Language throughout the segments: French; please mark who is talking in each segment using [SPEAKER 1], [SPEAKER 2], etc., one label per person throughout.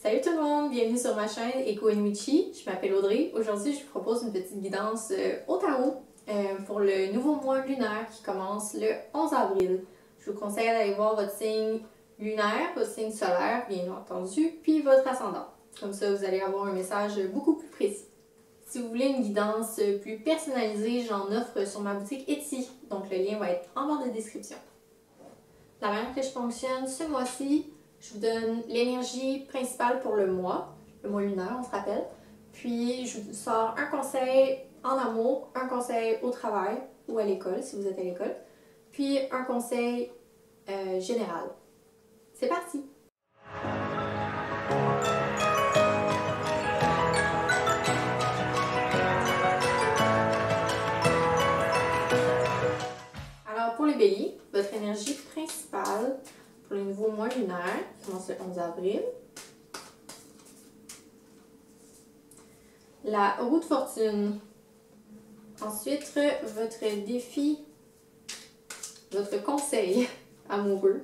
[SPEAKER 1] Salut tout le monde, bienvenue sur ma chaîne Eko Enwichi. Je m'appelle Audrey. Aujourd'hui, je vous propose une petite guidance au tarot pour le nouveau mois lunaire qui commence le 11 avril. Je vous conseille d'aller voir votre signe lunaire, votre signe solaire, bien entendu, puis votre ascendant. Comme ça, vous allez avoir un message beaucoup plus précis. Si vous voulez une guidance plus personnalisée, j'en offre sur ma boutique Etsy. Donc, le lien va être en barre de description. La manière que je fonctionne ce mois-ci, je vous donne l'énergie principale pour le mois lunaire, on se rappelle. Puis, je vous sors un conseil en amour, un conseil au travail ou à l'école, si vous êtes à l'école, puis un conseil général. C'est parti! Alors, pour les béliers, votre énergie principale pour le nouveau mois lunaire, qui commence le 11 avril. La roue de fortune. Ensuite, votre défi, votre conseil amoureux.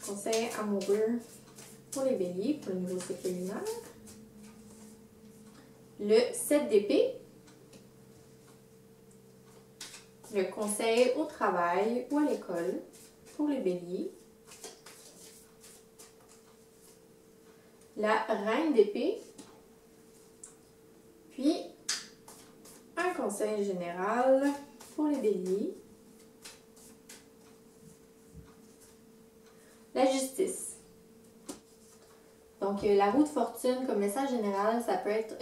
[SPEAKER 1] Conseil amoureux pour les béliers, pour le nouveau cycle lunaire. Le 7 d'épée. Le conseil au travail ou à l'école pour les béliers. La reine d'épée. Puis, un conseil général pour les béliers. La justice. Donc, la roue de fortune, comme message général, ça peut être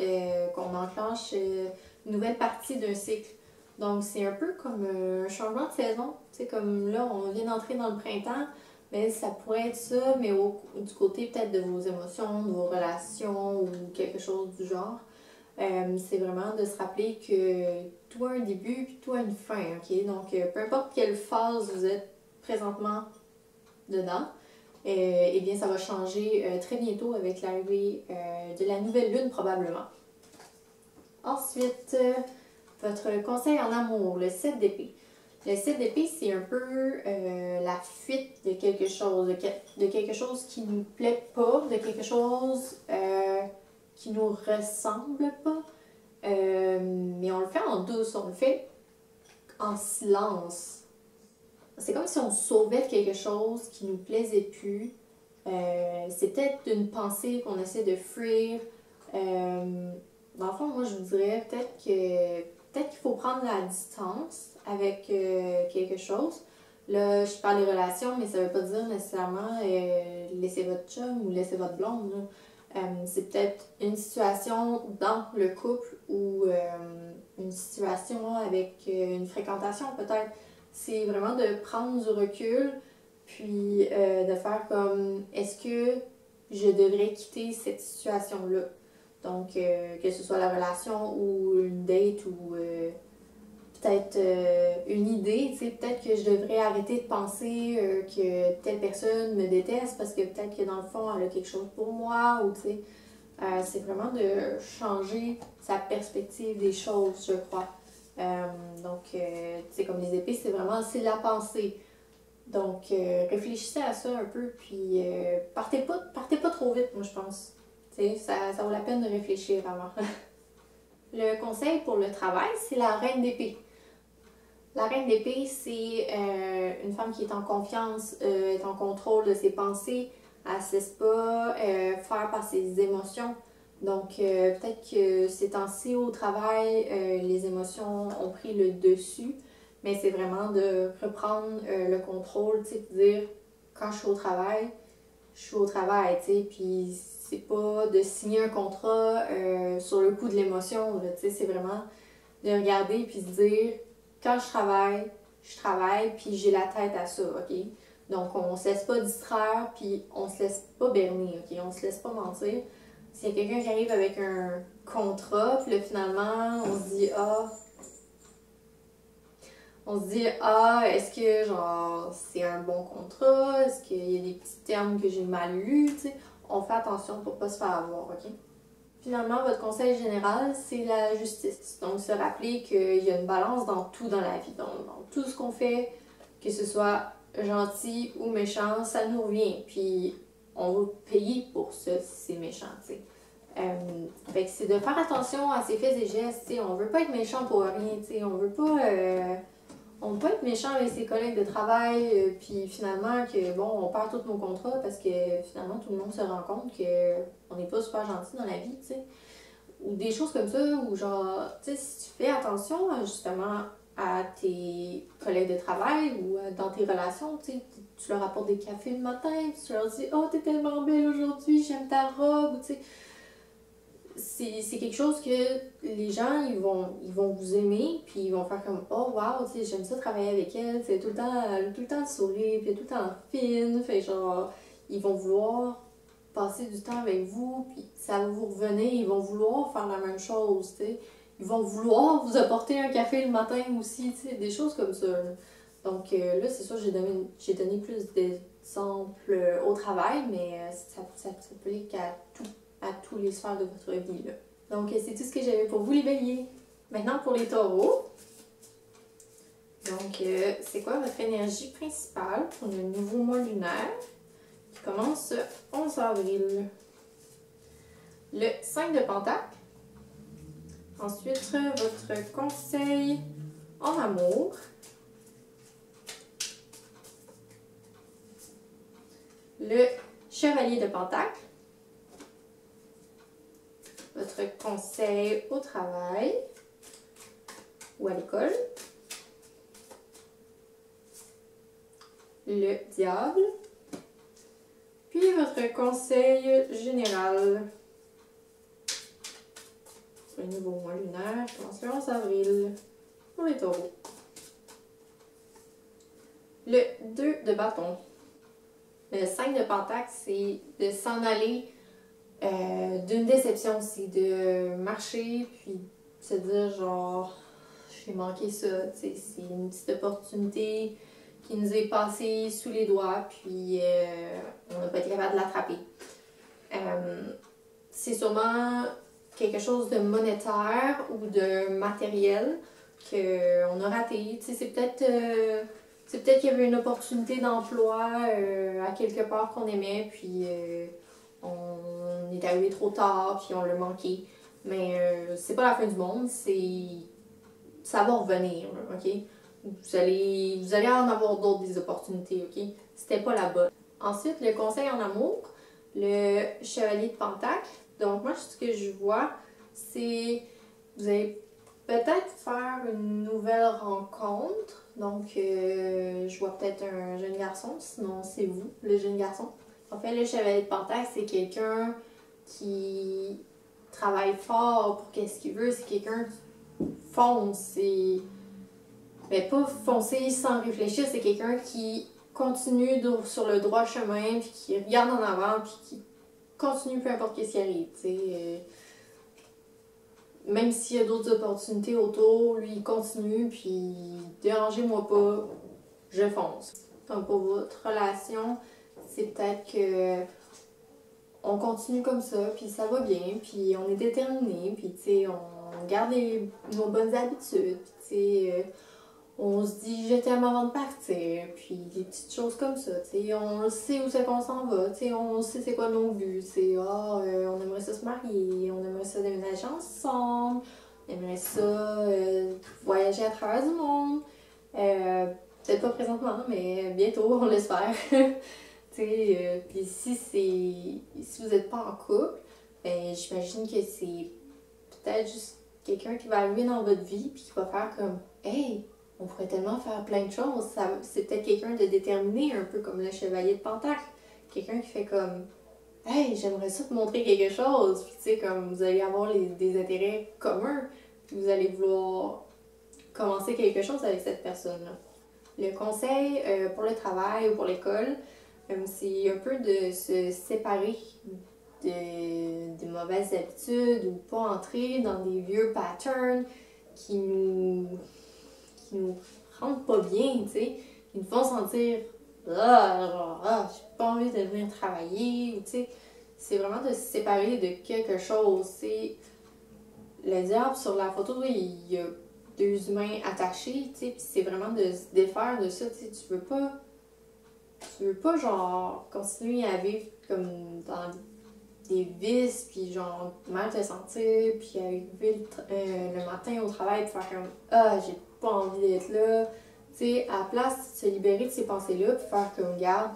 [SPEAKER 1] qu'on enclenche une nouvelle partie d'un cycle. Donc, c'est un peu comme un changement de saison. C'est comme là, on vient d'entrer dans le printemps, mais ça pourrait être ça, mais du côté peut-être de vos émotions, de vos relations ou quelque chose du genre. C'est vraiment de se rappeler que tout a un début puis tout a une fin, ok? Donc, peu importe quelle phase vous êtes présentement dedans, eh bien, ça va changer très bientôt avec l'arrivée de la nouvelle lune, probablement. Ensuite, votre conseil en amour, le 7 d'épée. Le 7 d'épée, c'est un peu la fuite de quelque chose, de quelque chose qui ne nous plaît pas, de quelque chose qui nous ressemble pas. Mais on le fait en douce, on le fait en silence. C'est comme si on sauvait de quelque chose qui nous plaisait plus. C'est peut-être une pensée qu'on essaie de fuir. Dans le fond, moi, je vous dirais peut-être qu'il faut prendre la distance avec quelque chose. Là, je parle des relations, mais ça ne veut pas dire nécessairement laisser votre chum ou laisser votre blonde. C'est peut-être une situation dans le couple ou une situation avec une fréquentation peut-être. C'est vraiment de prendre du recul, puis de faire comme, est-ce que je devrais quitter cette situation-là? Donc, que ce soit la relation ou une date ou peut-être une idée, tu sais, peut-être que je devrais arrêter de penser que telle personne me déteste parce que peut-être que dans le fond, elle a quelque chose pour moi ou tu sais, c'est vraiment de changer sa perspective des choses, je crois. Donc, tu sais, comme les épées, c'est la pensée. Donc, réfléchissez à ça un peu, puis partez pas trop vite, moi, je pense. Tu sais, ça vaut la peine de réfléchir avant. Le conseil pour le travail, c'est la reine d'épée. La reine d'épée, c'est une femme qui est en confiance, est en contrôle de ses pensées, elle ne se laisse pas faire par ses émotions. Donc, peut-être que ces temps-ci au travail, les émotions ont pris le dessus, mais c'est vraiment de reprendre le contrôle, tu sais, de dire quand je suis au travail, tu sais, puis c'est pas de signer un contrat sur le coup de l'émotion, tu sais, c'est vraiment de regarder puis se dire quand je travaille, puis j'ai la tête à ça, ok? Donc, on se laisse pas distraire, puis on se laisse pas berner, ok? On se laisse pas mentir. S'il y a quelqu'un qui arrive avec un contrat, puis là, finalement, on se dit, est-ce que, genre, c'est un bon contrat? Est-ce qu'il y a des petits termes que j'ai mal lus, tu sais? On fait attention pour pas se faire avoir, ok? Finalement, votre conseil général, c'est la justice. Donc, se rappeler qu'il y a une balance dans tout dans la vie. Donc, dans tout ce qu'on fait, que ce soit gentil ou méchant, ça nous revient. Puis, on va payer pour ça si c'est méchant, tu sais. Fait que c'est de faire attention à ses faits et gestes, tu sais. On veut pas être méchant pour rien, tu sais. On veut pas être méchant avec ses collègues de travail, puis finalement que bon, on perd tous nos contrats parce que finalement tout le monde se rend compte qu'on n'est pas super gentil dans la vie, tu sais. Ou des choses comme ça, ou genre, tu sais, si tu fais attention justement à tes collègues de travail ou dans tes relations, tu sais, tu leur apportes des cafés le matin, puis tu leur dis « Oh, t'es tellement belle aujourd'hui, j'aime ta robe », tu sais. C'est quelque chose que les gens, ils vont vous aimer, puis ils vont faire comme « Oh, wow, tu sais, j'aime ça travailler avec elle, c'est tout le temps le sourire, puis tout le temps fine », fait genre, ils vont vouloir passer du temps avec vous, puis ça va vous revenir, ils vont vouloir faire la même chose, tu sais. Ils vont vouloir vous apporter un café le matin aussi, tu sais, des choses comme ça. Là. Donc là, c'est sûr, j'ai donné plus d'exemples au travail, mais ça s'applique à tous les sphères de votre vie, là. Donc c'est tout ce que j'avais pour vous, les béliers. Maintenant, pour les taureaux. Donc, c'est quoi votre énergie principale pour le nouveau mois lunaire qui commence le 11 avril? Le 5 de Pentacle. Ensuite, votre conseil en amour. Le Chevalier de Pentacle. Votre conseil au travail ou à l'école. Le Diable. Puis votre conseil général. Le nouveau mois lunaire commence le 11 avril pour les taureaux. Le 2 de bâton. Le 5 de pentacle, c'est de s'en aller d'une déception. C'est de marcher puis se dire genre, j'ai manqué ça. C'est une petite opportunité qui nous est passée sous les doigts puis on n'a pas été capable de l'attraper. C'est sûrement quelque chose de monétaire ou de matériel qu'on a raté. C'est peut-être qu'il y avait une opportunité d'emploi à quelque part qu'on aimait, puis on est arrivé trop tard, puis on l'a manqué. Mais c'est pas la fin du monde, ça va revenir, ok? Vous allez en avoir d'autres des opportunités, ok? C'était pas la bonne. Ensuite, le conseil en amour, le chevalier de pentacle. Donc moi, ce que je vois, c'est vous allez peut-être faire une nouvelle rencontre. Donc, je vois peut-être un jeune garçon, sinon c'est vous, le jeune garçon. En fait, le chevalier de pentacle, c'est quelqu'un qui travaille fort pour qu'est-ce qu'il veut. C'est quelqu'un qui fonce. Mais pas foncer sans réfléchir, c'est quelqu'un qui continue sur le droit chemin, puis qui regarde en avant, puis qui continue peu importe ce qui arrive, tu sais. Même s'il y a d'autres opportunités autour, lui il continue, puis dérangez-moi pas, je fonce. Donc pour votre relation, c'est peut-être que on continue comme ça, puis ça va bien, puis on est déterminé, puis tu sais, on garde nos bonnes habitudes, tu sais. On se dit je t'aime avant de partir, puis des petites choses comme ça, tu sais, on sait où c'est qu'on s'en va, tu sais, on sait c'est quoi nos buts, c'est on aimerait ça se marier, on aimerait ça déménager ensemble, on aimerait ça voyager à travers du monde, peut-être pas présentement, mais bientôt, on l'espère, tu sais, puis si vous n'êtes pas en couple, ben j'imagine que c'est peut-être juste quelqu'un qui va arriver dans votre vie, puis qui va faire comme « Hey! » On pourrait tellement faire plein de choses. C'est peut-être quelqu'un de déterminé, un peu comme le chevalier de pentacle. Quelqu'un qui fait comme « Hey, j'aimerais ça te montrer quelque chose. » Puis tu sais, comme vous allez avoir des intérêts communs. Puis vous allez vouloir commencer quelque chose avec cette personne-là. Le conseil pour le travail ou pour l'école, c'est un peu de se séparer de mauvaises habitudes ou pas entrer dans des vieux patterns qui nous rendent pas bien, tu sais, qui nous font sentir j'ai pas envie de venir travailler, ou tu sais, c'est vraiment de se séparer de quelque chose. C'est le diable sur la photo, il y a deux humains attachés, tu sais, puis c'est vraiment de se défaire de ça, tu sais, tu veux pas genre continuer à vivre comme dans des vices, puis genre mal te sentir, puis arriver le matin au travail et faire comme ah, j'ai pas envie d'être là. Tu sais, à la place de se libérer de ces pensées-là, puis faire comme regarde,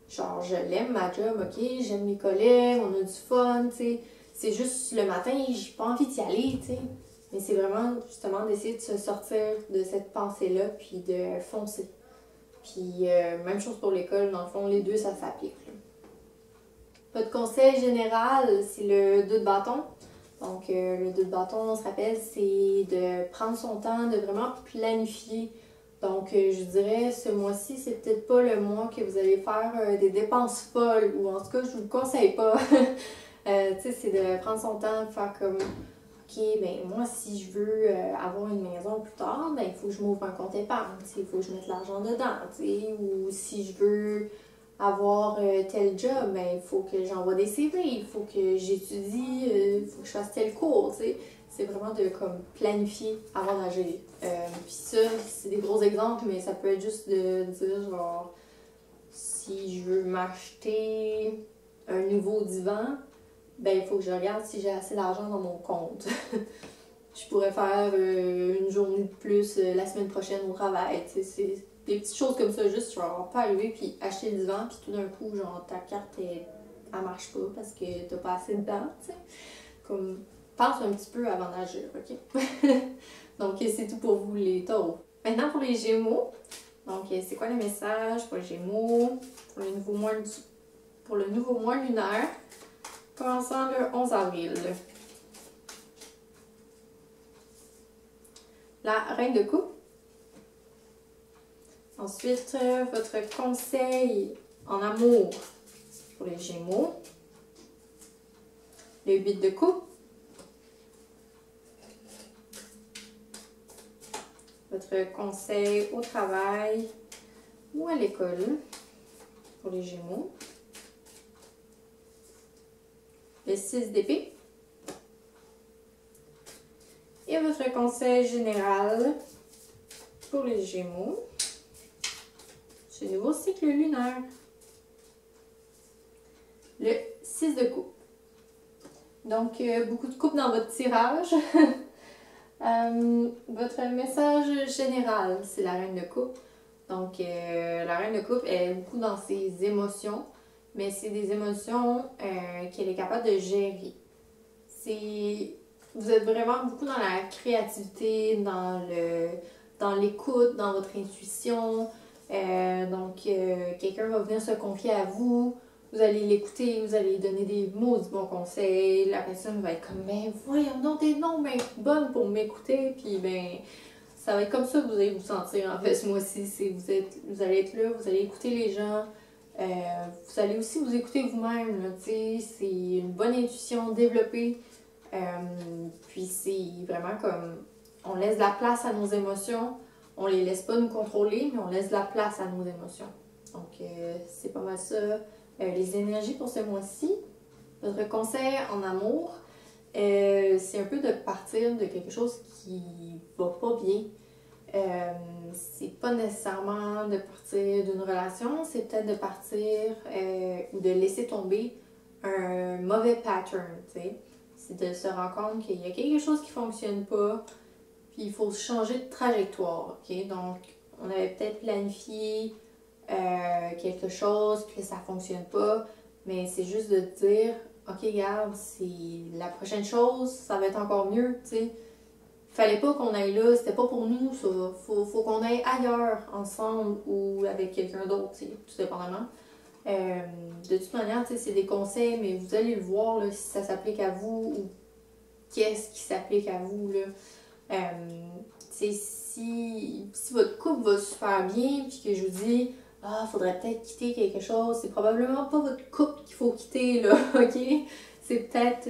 [SPEAKER 1] genre je l'aime ma job, ok, j'aime mes collègues, on a du fun, tu sais. C'est juste le matin, j'ai pas envie d'y aller, tu sais. Mais c'est vraiment justement d'essayer de se sortir de cette pensée-là, puis de foncer. Puis même chose pour l'école, dans le fond, les deux ça s'applique. Votre conseil général, c'est le 2 de bâton. Donc, le 2 de bâton, on se rappelle, c'est de prendre son temps, de vraiment planifier. Donc, je dirais, ce mois-ci, c'est peut-être pas le mois que vous allez faire des dépenses folles, ou en tout cas, je vous le conseille pas. Tu sais, c'est de prendre son temps, de faire comme, ok, ben moi, si je veux avoir une maison plus tard, ben il faut que je m'ouvre un compte épargne, il faut que je mette l'argent dedans, tu sais, ou si je veux avoir tel job, ben, il faut que j'envoie des CV, il faut que j'étudie, il faut que je fasse tel cours, tu sais. C'est vraiment de comme planifier avant d'agir. Puis ça, c'est des gros exemples, mais ça peut être juste de dire genre si je veux m'acheter un nouveau divan, ben il faut que je regarde si j'ai assez d'argent dans mon compte. Je pourrais faire une journée de plus la semaine prochaine au travail, tu sais, c'est des petites choses comme ça, juste genre pas arriver puis acheter le divan puis tout d'un coup genre ta carte elle marche pas parce que t'as pas assez dedans, tu sais. Comme pense un petit peu avant d'agir, ok? Donc c'est tout pour vous les taureaux. Maintenant pour les gémeaux, donc c'est quoi le message pour les gémeaux pour le nouveau mois lunaire commençant le 11 avril? La reine de coupe. Ensuite, votre conseil en amour pour les Gémeaux. Le 8 de coupe. Votre conseil au travail ou à l'école pour les Gémeaux. Le 6 d'épée. Et votre conseil général pour les Gémeaux. Ce nouveau cycle lunaire. Le 6 de coupe. Donc, beaucoup de coupe dans votre tirage. Votre message général, c'est la reine de coupe. Donc, la reine de coupe est beaucoup dans ses émotions, mais c'est des émotions qu'elle est capable de gérer. Vous êtes vraiment beaucoup dans la créativité, dans l'écoute, dans votre intuition. Donc, quelqu'un va venir se confier à vous. Vous allez l'écouter, vous allez lui donner des mots, du bons conseils. La personne va être comme, ben voyons donc, t'es non, ben bonne pour m'écouter. Puis, ben, ça va être comme ça que vous allez vous sentir en fait ce mois-ci. Vous allez être là, vous allez écouter les gens. Vous allez aussi vous écouter vous-même. C'est une bonne intuition développée. Puis, c'est vraiment comme, on laisse de la place à nos émotions. On les laisse pas nous contrôler, mais on laisse de la place à nos émotions. Donc, c'est pas mal ça. Les énergies pour ce mois-ci. Votre conseil en amour, c'est un peu de partir de quelque chose qui va pas bien. C'est pas nécessairement de partir d'une relation, c'est peut-être de partir ou de laisser tomber un mauvais pattern, tu sais. C'est de se rendre compte qu'il y a quelque chose qui fonctionne pas, puis il faut changer de trajectoire, ok? Donc, on avait peut-être planifié quelque chose, puis ça fonctionne pas, mais c'est juste de dire, ok, regarde, c'est la prochaine chose, ça va être encore mieux, tu sais. Fallait pas qu'on aille là, c'était pas pour nous, ça. Faut qu'on aille ailleurs, ensemble, ou avec quelqu'un d'autre, tu sais, tout dépendamment. De toute manière, tu sais, c'est des conseils, mais vous allez le voir, là, si ça s'applique à vous, ou qu'est-ce qui s'applique à vous, là. Si votre couple va super bien, puis que je vous dis, ah, faudrait peut-être quitter quelque chose, c'est probablement pas votre couple qu'il faut quitter, là, ok? C'est peut-être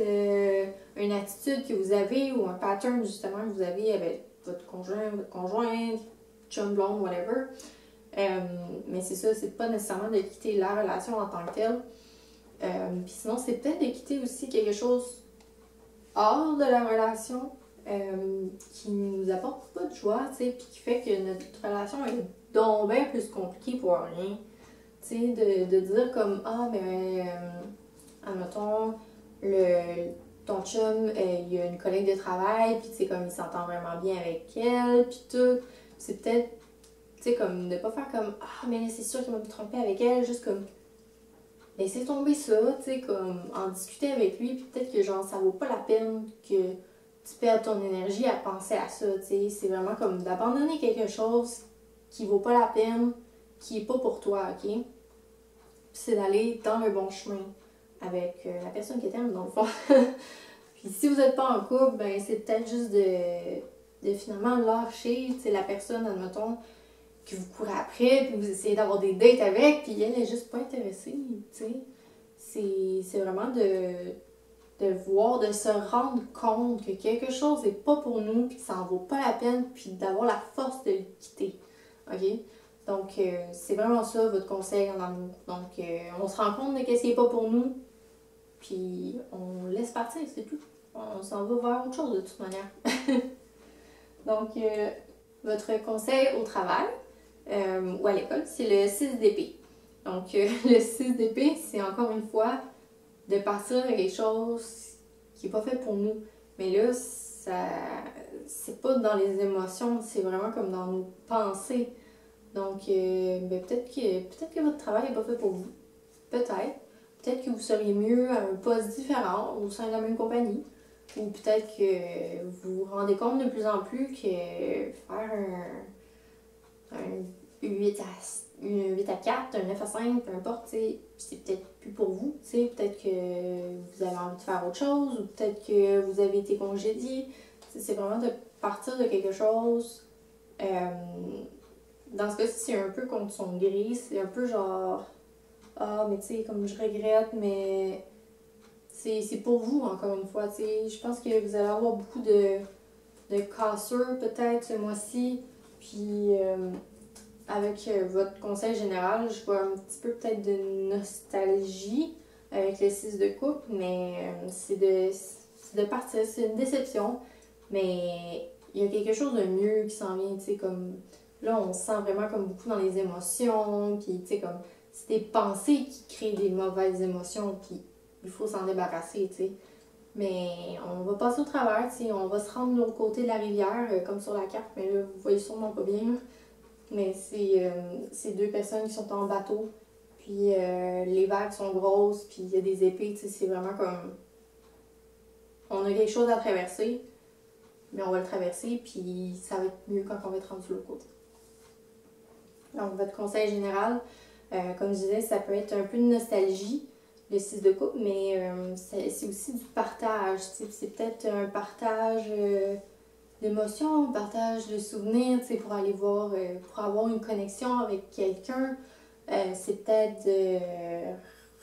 [SPEAKER 1] une attitude que vous avez ou un pattern, justement, que vous avez avec votre conjointe, chum blonde, whatever. Mais c'est ça, c'est pas nécessairement de quitter la relation en tant que telle. Puis sinon, c'est peut-être de quitter aussi quelque chose hors de la relation qui nous apporte pas de joie, tu sais, puis qui fait que notre relation est donc bien plus compliquée pour rien. Tu Tu sais, de dire comme, ah, mais, admettons, ton chum, il y a une collègue de travail, puis tu sais, comme il s'entend vraiment bien avec elle, puis tout. C'est peut-être, tu sais, comme de pas faire comme, ah, mais c'est sûr qu'il va me tromper avec elle, juste comme, laisser tomber ça, tu sais, comme, en discuter avec lui, puis peut-être que, genre, ça vaut pas la peine que tu perds ton énergie à penser à ça, tu sais. C'est vraiment comme d'abandonner quelque chose qui vaut pas la peine, qui est pas pour toi, ok? Puis c'est d'aller dans le bon chemin avec la personne que t'aimes, dans le fond. Puis si vous n'êtes pas en couple, ben c'est peut-être juste de finalement lâcher, tu sais, la personne, admettons, que vous courez après, puis vous essayez d'avoir des dates avec, puis elle est juste pas intéressée, tu sais. C'est vraiment de voir, de se rendre compte que quelque chose n'est pas pour nous, puis que ça en vaut pas la peine, puis d'avoir la force de le quitter. OK? Donc, c'est vraiment ça, votre conseil en amour. Donc, on se rend compte de qu'est-ce qui n'est pas pour nous, puis on laisse partir, c'est tout. On s'en va vers autre chose de toute manière. Donc, votre conseil au travail ou à l'école, c'est le 6 d'épée. Donc, le 6 d'épée, c'est encore une fois de partir à quelque chose qui n'est pas fait pour nous. Mais là, c'est pas dans les émotions, c'est vraiment comme dans nos pensées. Donc, ben, peut-être que votre travail n'est pas fait pour vous. Peut-être. Peut-être que vous seriez mieux à un poste différent au sein de la même compagnie. Ou peut-être que vous vous rendez compte de plus en plus que faire un 8 à 4, un 9 à 5, peu importe, c'est peut-être plus pour vous. Peut-être que vous avez envie de faire autre chose, ou peut-être que vous avez été congédié. C'est vraiment de partir de quelque chose. Dans ce cas-ci, c'est un peu contre son gré. C'est un peu genre, ah, mais tu sais, comme je regrette, mais c'est pour vous, encore une fois. Je pense que vous allez avoir beaucoup de cassures, peut-être, ce mois-ci. Puis, avec votre conseil général, je vois un petit peu peut-être de nostalgie avec le 6 de coupe, mais c'est de partir. C'est une déception, mais il y a quelque chose de mieux qui s'en vient, tu sais, comme là, on se sent vraiment comme beaucoup dans les émotions, puis tu sais, comme c'est des pensées qui créent des mauvaises émotions, puis il faut s'en débarrasser, tu sais. Mais on va passer au travers, tu sais, on va se rendre de l'autre côté de la rivière, comme sur la carte, mais là, vous voyez sûrement pas bien, là. Mais c'est deux personnes qui sont en bateau, puis les vagues sont grosses, puis il y a des épées, tu sais, c'est vraiment comme... On a quelque chose à traverser, mais on va le traverser, puis ça va être mieux quand on va être rendu de l'autre côté. Donc, votre conseil général, comme je disais, ça peut être un peu de nostalgie, le 6 de coupe, mais c'est aussi du partage. C'est peut-être un partage d'émotions, un partage de souvenirs, pour aller voir, pour avoir une connexion avec quelqu'un. C'est peut-être de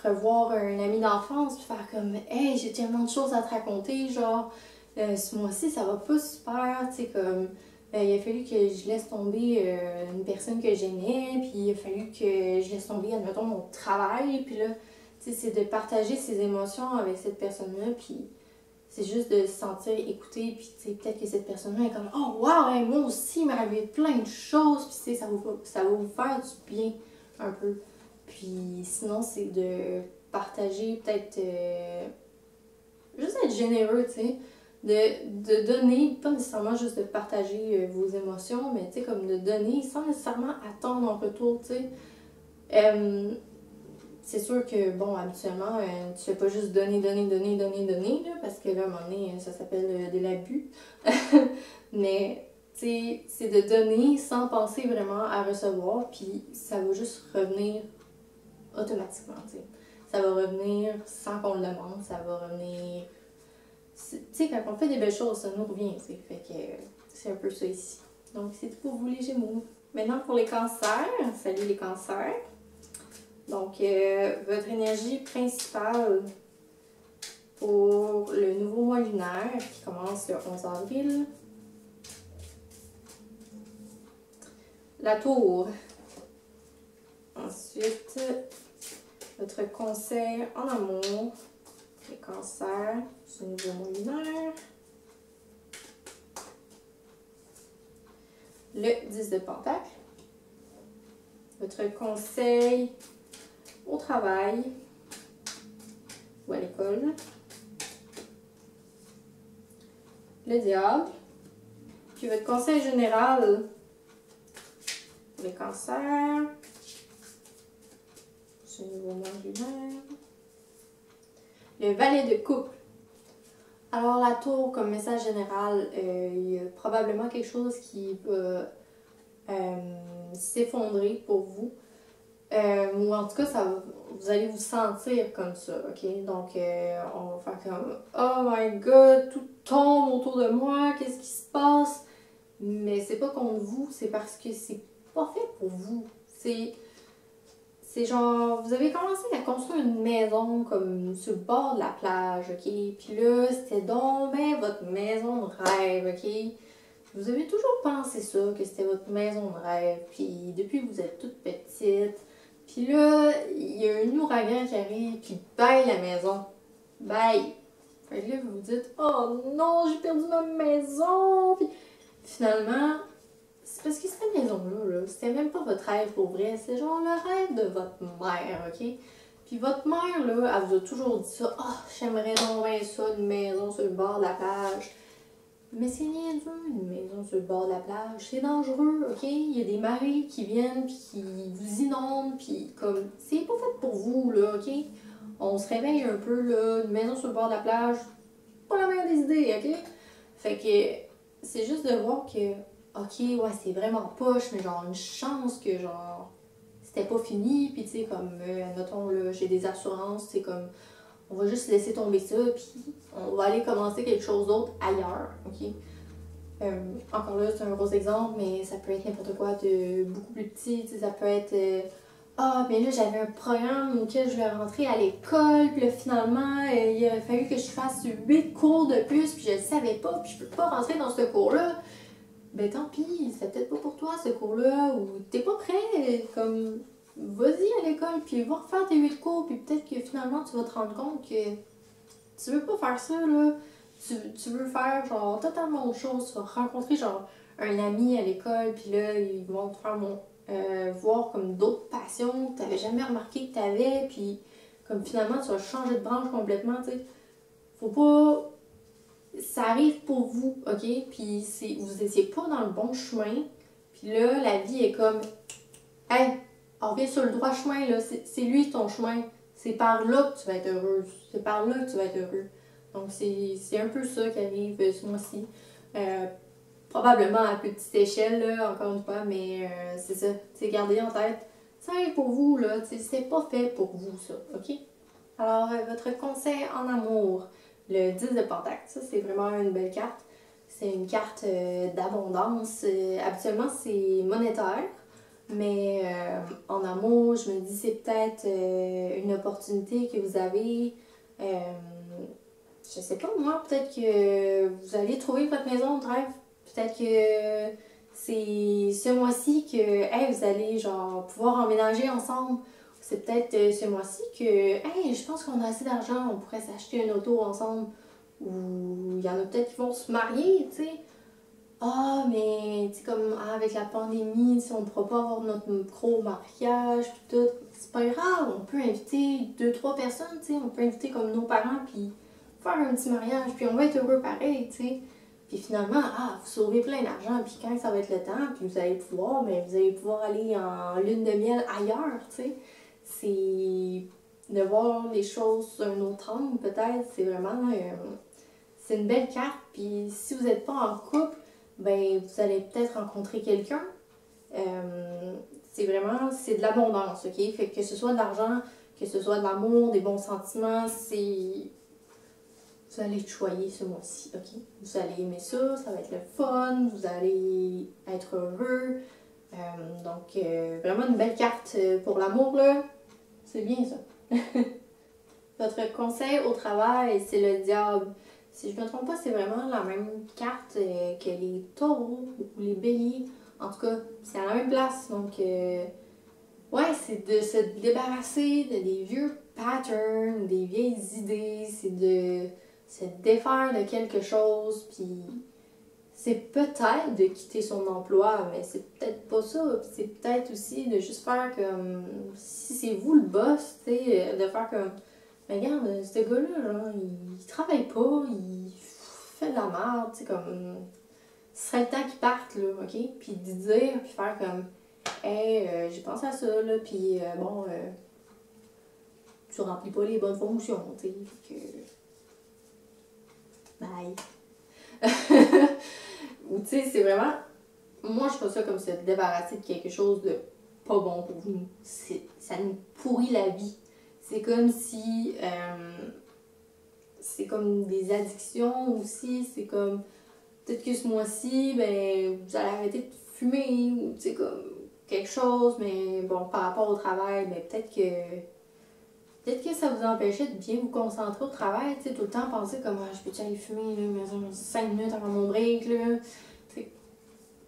[SPEAKER 1] revoir un ami d'enfance, puis faire comme « Hey, j'ai tellement de choses à te raconter, genre, ce mois-ci, ça va pas super, tu sais, comme... » il a fallu que je laisse tomber une personne que j'aimais, puis il a fallu que je laisse tomber, admettons, mon travail, puis là, tu sais, c'est de partager ses émotions avec cette personne-là, puis c'est juste de se sentir écouté, puis tu sais, peut-être que cette personne-là est comme « Oh, wow, hey, moi aussi, il m'est arrivé plein de choses, puis tu sais, ça va vous faire du bien, un peu. » Puis sinon, c'est de partager, peut-être, juste être généreux, tu sais. De donner, pas nécessairement juste de partager vos émotions, mais tu sais, comme de donner sans nécessairement attendre en retour, tu sais. C'est sûr que, bon, habituellement, tu fais pas juste donner, là, parce que là, à un moment donné, ça s'appelle de l'abus. Mais, tu sais, c'est de donner sans penser vraiment à recevoir, puis ça va juste revenir automatiquement, tu sais. Ça va revenir sans qu'on le demande, ça va revenir... Tu sais, quand on fait des belles choses, ça nous revient, tu sais. Fait que c'est un peu ça ici. Donc, c'est tout pour vous, les Gémeaux. Maintenant, pour les cancers. Salut les cancers. Donc, votre énergie principale pour le nouveau mois lunaire qui commence le 11 avril. La tour. Ensuite, votre conseil en amour. Les cancers, ce nouveau mois lunaire. Le 10 de Pentacle. Votre conseil au travail ou à l'école. Le diable. Puis votre conseil général pour les cancers. C'est au niveau modulaire. Le valet de coupe. Alors la tour, comme message général, il y a probablement quelque chose qui va s'effondrer pour vous. Ou en tout cas, vous allez vous sentir comme ça, ok? Donc, on va faire comme « Oh my God, tout tombe autour de moi, qu'est-ce qui se passe? » Mais c'est pas contre vous, c'est parce que c'est pas fait pour vous. C'est genre, vous avez commencé à construire une maison comme sur le bord de la plage, ok? Puis là, c'était donc ben votre maison de rêve, ok? Vous avez toujours pensé ça, que c'était votre maison de rêve. Puis depuis que vous êtes toute petite, puis là, il y a un ouragan qui arrive, puis baille la maison. Baille! Fait que là, vous vous dites, oh non, j'ai perdu ma maison! Puis finalement, c'est parce que cette maison-là, c'était même pas votre rêve pour vrai, c'est genre le rêve de votre mère, ok? Puis votre mère, là, elle vous a toujours dit ça, oh, j'aimerais donc bien ça, une maison sur le bord de la plage. Mais c'est niaiseux, une maison sur le bord de la plage. C'est dangereux, ok? Il y a des marées qui viennent, puis qui vous inondent, puis comme... C'est pas fait pour vous, là, ok? On se réveille un peu, là, une maison sur le bord de la plage, pas la meilleure des idées, ok? Fait que c'est juste de voir que, ok, ouais, c'est vraiment poche, mais genre une chance que, genre, c'était pas fini, puis tu sais, comme, mettons, là, j'ai des assurances, c'est comme... On va juste laisser tomber ça, puis on va aller commencer quelque chose d'autre ailleurs, ok? Encore là, c'est un gros exemple, mais ça peut être n'importe quoi de beaucoup plus petit, ça peut être... Ah, mais là, j'avais un programme auquel je voulais rentrer à l'école, puis là, finalement, il aurait fallu que je fasse 8 cours de plus, puis je le savais pas, puis je peux pas rentrer dans ce cours-là. Ben tant pis, c'est peut-être pas pour toi, ce cours-là, ou t'es pas prêt, comme... Vas-y à l'école, puis va refaire tes 8 cours, puis peut-être que finalement tu vas te rendre compte que tu veux pas faire ça, là. Tu veux faire genre totalement autre chose. Tu vas rencontrer genre un ami à l'école, puis là, ils vont te faire voir comme d'autres passions que t'avais jamais remarqué que t'avais, puis comme finalement tu vas changer de branche complètement, tu sais. Faut pas. Ça arrive pour vous, ok? Puis vous étiez pas dans le bon chemin, puis là, la vie est comme. Hey! Alors, viens sur le droit chemin, là, c'est lui ton chemin. C'est par là que tu vas être heureuse. C'est par là que tu vas être heureux. Donc, c'est un peu ça qui arrive ce mois-ci. Probablement à plus petite échelle, là, encore une fois, mais c'est ça. C'est gardez en tête. Ça arrive pour vous, là. C'est pas fait pour vous, ça. OK? Alors, votre conseil en amour, le 10 de Pentacle. Ça, c'est vraiment une belle carte. C'est une carte d'abondance. Habituellement, c'est monétaire. Mais en amour, je me dis c'est peut-être une opportunité que vous avez. Je sais pas moi, peut-être que vous allez trouver votre maison de rêve. Peut-être que c'est ce mois-ci que hey, vous allez genre pouvoir emménager ensemble. C'est peut-être ce mois-ci que hey, je pense qu'on a assez d'argent, on pourrait s'acheter une auto ensemble. Ou il y en a peut-être qui vont se marier, tu sais. Ah, mais tu sais, comme avec la pandémie, si on ne pourra pas avoir notre gros mariage, puis tout, c'est pas grave, on peut inviter 2, 3 personnes, tu sais, on peut inviter comme nos parents, puis faire un petit mariage, puis on va être heureux pareil, tu sais. Puis finalement, vous sauvez plein d'argent, puis quand ça va être le temps, puis vous allez pouvoir, mais vous allez pouvoir aller en lune de miel ailleurs, tu sais. C'est de voir les choses sur un autre angle, peut-être, c'est vraiment, c'est une belle carte, puis si vous n'êtes pas en couple, ben vous allez peut-être rencontrer quelqu'un. C'est vraiment, c'est de l'abondance, ok? Fait que ce soit de l'argent, que ce soit de l'amour, des bons sentiments, c'est... Vous allez être choyé ce mois-ci, ok? Vous allez aimer ça, ça va être le fun, vous allez être heureux. Donc, vraiment une belle carte pour l'amour, là. C'est bien ça. Votre conseil au travail, c'est le diable. Si je ne me trompe pas, c'est vraiment la même carte que les taureaux ou les béliers. En tout cas, c'est à la même place. Donc, ouais, c'est de se débarrasser des vieux patterns, des vieilles idées. C'est de se défaire de quelque chose. Puis, c'est peut-être de quitter son emploi, mais c'est peut-être pas ça. C'est peut-être aussi de juste faire comme, si c'est vous le boss, tu sais, de faire comme, mais regarde, ce gars-là, là, il travaille pas, il fait de la merde, tu sais, comme, ce serait le temps qu'il parte, là, ok? Puis de dire, puis faire comme, hey, j'ai pensé à ça, là, puis bon, tu remplis pas les bonnes fonctions, tu sais, fait que. Bye. Ou tu sais, c'est vraiment. Moi, je vois ça comme se débarrasser de quelque chose de pas bon pour nous. Ça nous pourrit la vie. C'est comme si. C'est comme des addictions aussi. C'est comme. Peut-être que ce mois-ci, ben, vous allez arrêter de fumer ou tu sais, comme quelque chose, mais bon, par rapport au travail, ben, peut-être que ça vous empêchait de bien vous concentrer au travail, tu sais, tout le temps penser comme ah, je peux-tu aller fumer, là, mais 5 minutes avant mon break, là. T'sais,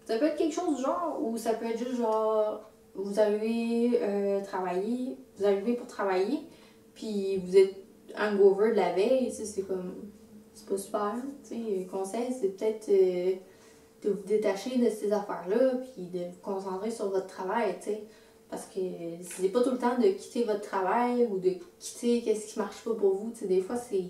[SPEAKER 1] ça peut être quelque chose du genre, ou ça peut être juste genre, vous arrivez travailler, vous arrivez pour travailler, puis vous êtes hangover de la veille, c'est comme, c'est pas super, tu sais, le conseil, c'est peut-être de vous détacher de ces affaires-là, puis de vous concentrer sur votre travail, tu sais. Parce que c'est pas tout le temps de quitter votre travail ou de quitter qu'est-ce qui marche pas pour vous. T'sais, des fois, c'est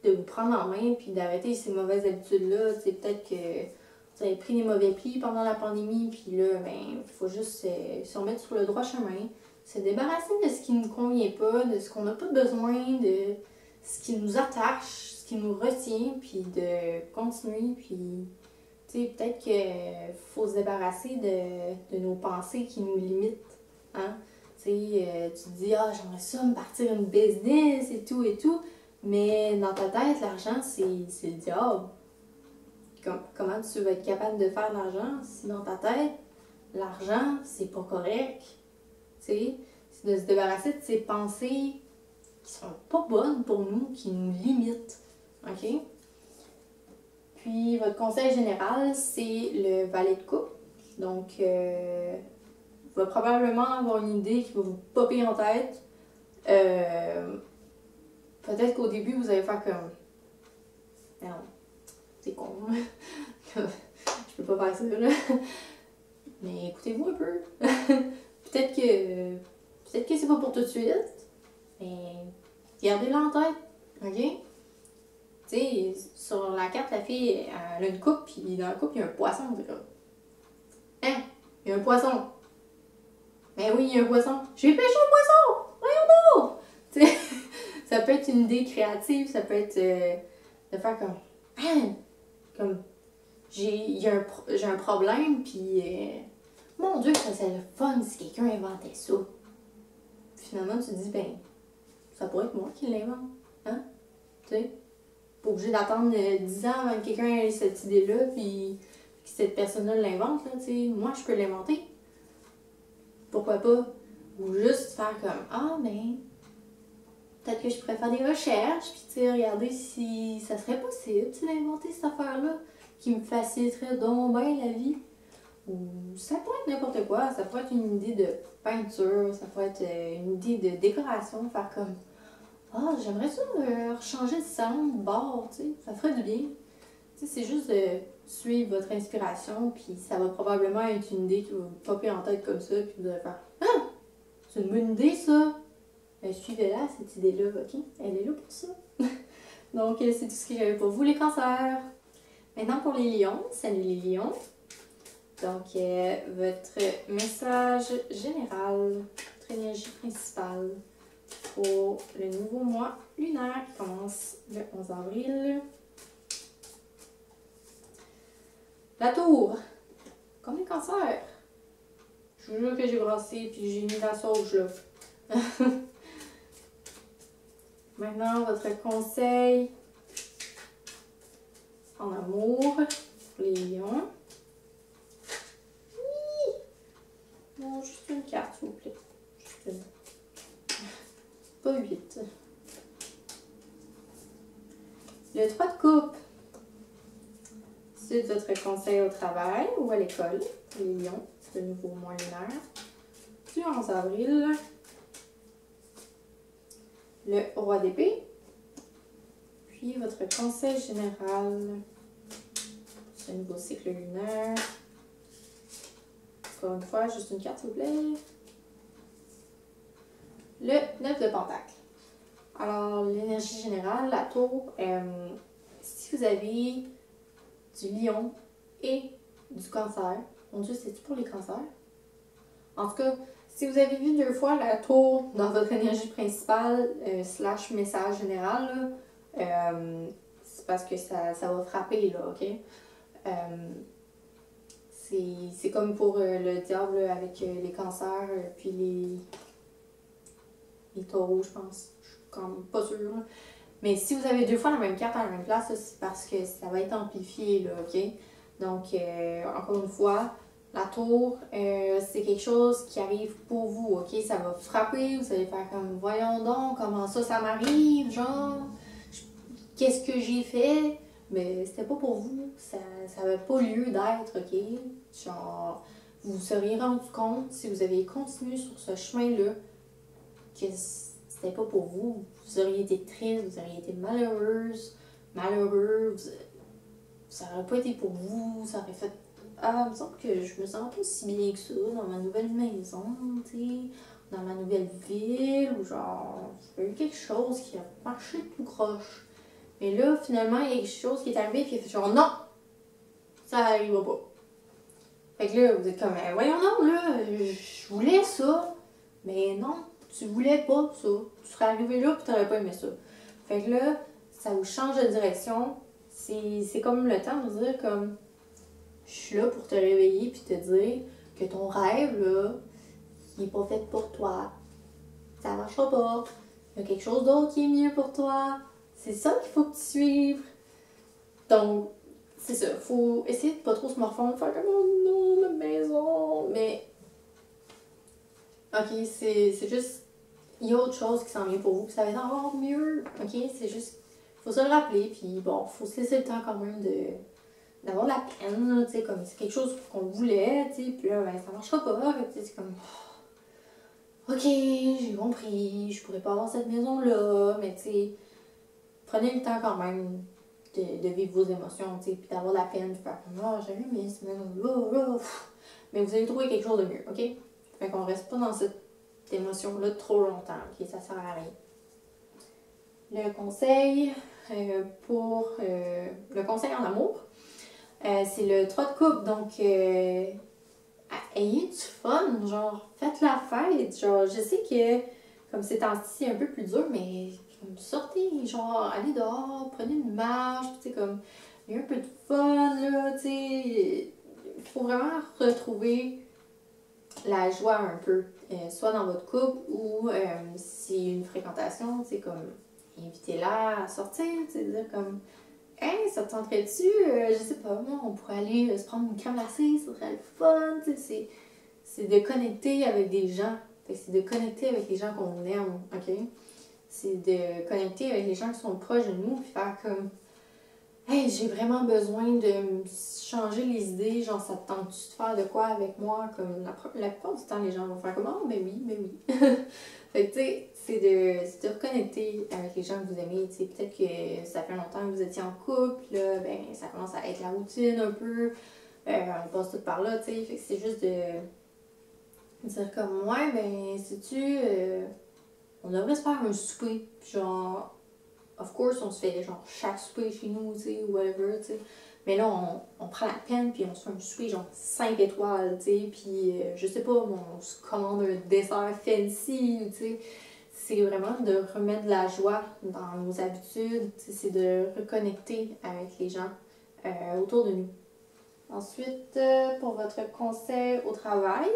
[SPEAKER 1] de vous prendre en main puis d'arrêter ces mauvaises habitudes-là. Peut-être que vous avez pris des mauvais plis pendant la pandémie, puis là, ben, il faut juste se remettre sur le droit chemin, se débarrasser de ce qui ne nous convient pas, de ce qu'on n'a pas besoin, de ce qui nous attache, ce qui nous retient, puis de continuer, puis tu sais, peut-être qu'il faut se débarrasser de nos pensées qui nous limitent. Hein? Tu sais, tu te dis, ah, j'aimerais ça me partir une business et tout. Mais dans ta tête, l'argent, c'est le diable. Comment tu vas être capable de faire de l'argent si dans ta tête, l'argent, c'est pas correct? Tu sais, c'est de se débarrasser de ces pensées qui sont pas bonnes pour nous, qui nous limitent. OK? Puis, votre conseil général, c'est le valet de coupe. Donc, il va probablement avoir une idée qui va vous popper en tête. Peut-être qu'au début, vous allez faire comme... Non, c'est con. Je peux pas faire ça, là. Mais écoutez-vous un peu. Peut-être que c'est pas pour tout de suite. Mais gardez-le en tête. OK? Tu sais, sur la carte, la fille, elle a une coupe, puis dans la coupe, il y a un poisson. C'est comme, hein? Il y a un poisson. Ben oui, il y a un poisson. J'ai pêché un poisson! Voyons donc! Tu sais, ça peut être une idée créative, ça peut être de faire comme, hein? Comme, j'ai un problème, puis mon Dieu, ça serait le fun si quelqu'un inventait ça. Finalement, tu te dis, ben, ça pourrait être moi qui l'invente. Hein? Tu sais? Pas obligé d'attendre 10 ans avant que quelqu'un ait cette idée-là, puis que cette personne-là l'invente, là, tu sais. Moi, je peux l'inventer. Pourquoi pas? Ou juste faire comme, ah, ben, peut-être que je pourrais faire des recherches, puis tu sais, regarder si ça serait possible, tu sais, d'inventer cette affaire-là, qui me faciliterait donc bien la vie. Ou ça pourrait être n'importe quoi, ça pourrait être une idée de peinture, ça pourrait être une idée de décoration, faire comme, ah, j'aimerais ça changer de salon de bord, tu sais, ça ferait du bien. Tu sais, c'est juste de suivre votre inspiration, puis ça va probablement être une idée qui va vous popper en tête comme ça, puis vous allez faire « Ah! C'est une bonne idée, ça! » Ben, suivez-la, cette idée-là, OK? Elle est là pour ça. Donc, c'est tout ce que j'avais pour vous, les cancers. Maintenant, pour les lions. Salut les lions! Donc, votre message général, votre énergie principale pour le nouveau mois lunaire qui commence le 11 avril. La tour, comme les cancers. Je vous jure que j'ai brassé puis j'ai mis la sauge là. Maintenant, votre conseil en amour pour les lions. Non, juste une carte, s'il vous plaît. Juste une. Pas 8. Le 3 de coupe. C'est votre conseil au travail ou à l'école, les lions, c'est le nouveau mois lunaire. Du 11 avril. Le roi d'épée. Puis votre conseil général ce nouveau cycle lunaire. Encore une fois, juste une carte, s'il vous plaît. Le 9 de Pentacle. Alors, l'énergie générale, la tour, si vous avez du lion et du cancer, mon Dieu, c'est-tu pour les cancers? En tout cas, si vous avez vu 2 fois la tour dans votre énergie principale, slash message général, c'est parce que ça va frapper, là, ok? C'est comme pour le diable là, avec les cancers, puis les taureaux, je pense. Je suis quand même pas sûre. Là. Mais si vous avez 2 fois la même carte à la même place, c'est parce que ça va être amplifié, là, ok? Donc, encore une fois, la tour, c'est quelque chose qui arrive pour vous, ok? Ça va frapper, vous allez faire comme, voyons donc, comment ça m'arrive, genre, qu'est-ce que j'ai fait? Mais c'était pas pour vous, ça n'avait pas lieu d'être, ok? Genre, vous vous seriez rendu compte, si vous aviez continué sur ce chemin-là, que c'était pas pour vous. Vous auriez été triste, vous auriez été malheureuse, malheureux, ça aurait pas été pour vous, ça aurait fait... Ah, il me semble que je me sens pas si bien que ça dans ma nouvelle maison, tu sais, dans ma nouvelle ville, ou genre, il y a eu quelque chose qui a marché tout croche. Mais là, finalement, il y a quelque chose qui est arrivé qui a fait genre, non, ça arrivera pas. Fait que là, vous êtes comme, voyons non, là, je voulais ça, mais non, tu voulais pas ça. Tu serais arrivé là, puis t'aurais pas aimé ça. Fait que là, ça vous change de direction. C'est comme le temps de dire comme, je suis là pour te réveiller puis te dire que ton rêve, là, il est pas fait pour toi. Ça marchera pas. Il y a quelque chose d'autre qui est mieux pour toi. C'est ça qu'il faut que tu suives. Donc, c'est ça. Faut essayer de pas trop se morfondre, faire comme, oh non, ma maison. Mais, ok, c'est juste, il y a autre chose qui s'en vient pour vous, puis ça va être encore mieux. Ok, c'est juste, faut se le rappeler, puis bon, faut se laisser le temps quand même d'avoir de la peine, tu sais, comme c'est quelque chose qu'on voulait, tu sais, puis là, ben, ça marchera pas, tu sais, c'est comme, ok, j'ai compris, je pourrais pas avoir cette maison-là, mais tu sais, prenez le temps quand même de vivre vos émotions, tu sais, puis d'avoir de la peine, puis faire comme, oh, j'ai aimé cette maison-là, là, mais vous allez trouver quelque chose de mieux, ok? Fait qu'on reste pas dans cette émotion-là trop longtemps, ok? Ça sert à rien. Le conseil pour le conseil en amour, c'est le 3 de coupe, donc ayez du fun, genre faites la fête, genre je sais que comme ces temps-ci c'est un peu plus dur, mais comme, sortez, genre allez dehors, prenez une marche, tu sais comme il y a un peu de fun là, tu sais, il faut vraiment retrouver la joie un peu, soit dans votre couple ou si une fréquentation, c'est comme invitez-la à sortir, tu sais, dire comme hey, ça te tenterait-tu, je sais pas, moi, on pourrait aller se prendre une crème glacée, ça serait le fun, tu sais, c'est de connecter avec des gens, c'est de connecter avec les gens qu'on aime, ok? C'est de connecter avec les gens qui sont proches de nous, puis faire comme hey, j'ai vraiment besoin de me changer les idées, genre ça te tente-tu de faire de quoi avec moi, comme la plupart du temps, les gens vont faire comme oh, ben oui, ben oui. Fait que tu sais, c'est de reconnecter avec les gens que vous aimez, tu sais, peut-être que ça fait longtemps que vous étiez en couple, là, ben ça commence à être la routine un peu, on passe tout par là, tu sais, fait que c'est juste de dire comme, ouais, ben, sais-tu, on devrait se faire un souper, puis genre, of course, on se fait genre chaque souper chez nous, tu sais, whatever, tu sais. Mais là, on prend la peine, puis on se fait un souper genre 5 étoiles, tu sais, puis je sais pas, on se commande un dessert fancy, tu sais. C'est vraiment de remettre de la joie dans nos habitudes, c'est de reconnecter avec les gens autour de nous. Ensuite, pour votre conseil au travail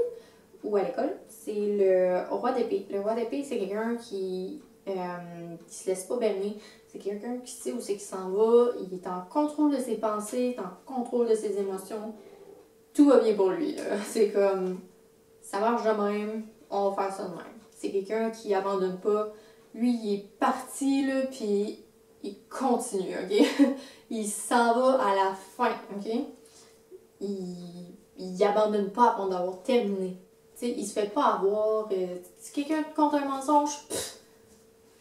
[SPEAKER 1] ou à l'école, c'est le roi d'épée. Le roi d'épée, c'est quelqu'un qui se laisse pas berner. C'est quelqu'un qui sait où c'est qu'il s'en va, il est en contrôle de ses pensées, il est en contrôle de ses émotions. Tout va bien pour lui. C'est comme, ça marche de même, on va faire ça de même. C'est quelqu'un qui abandonne pas. Lui, il est parti, là, puis il continue, ok? Il s'en va à la fin, ok? Il abandonne pas avant d'avoir terminé. Tu sais, il se fait pas avoir. Si quelqu'un te compte un mensonge,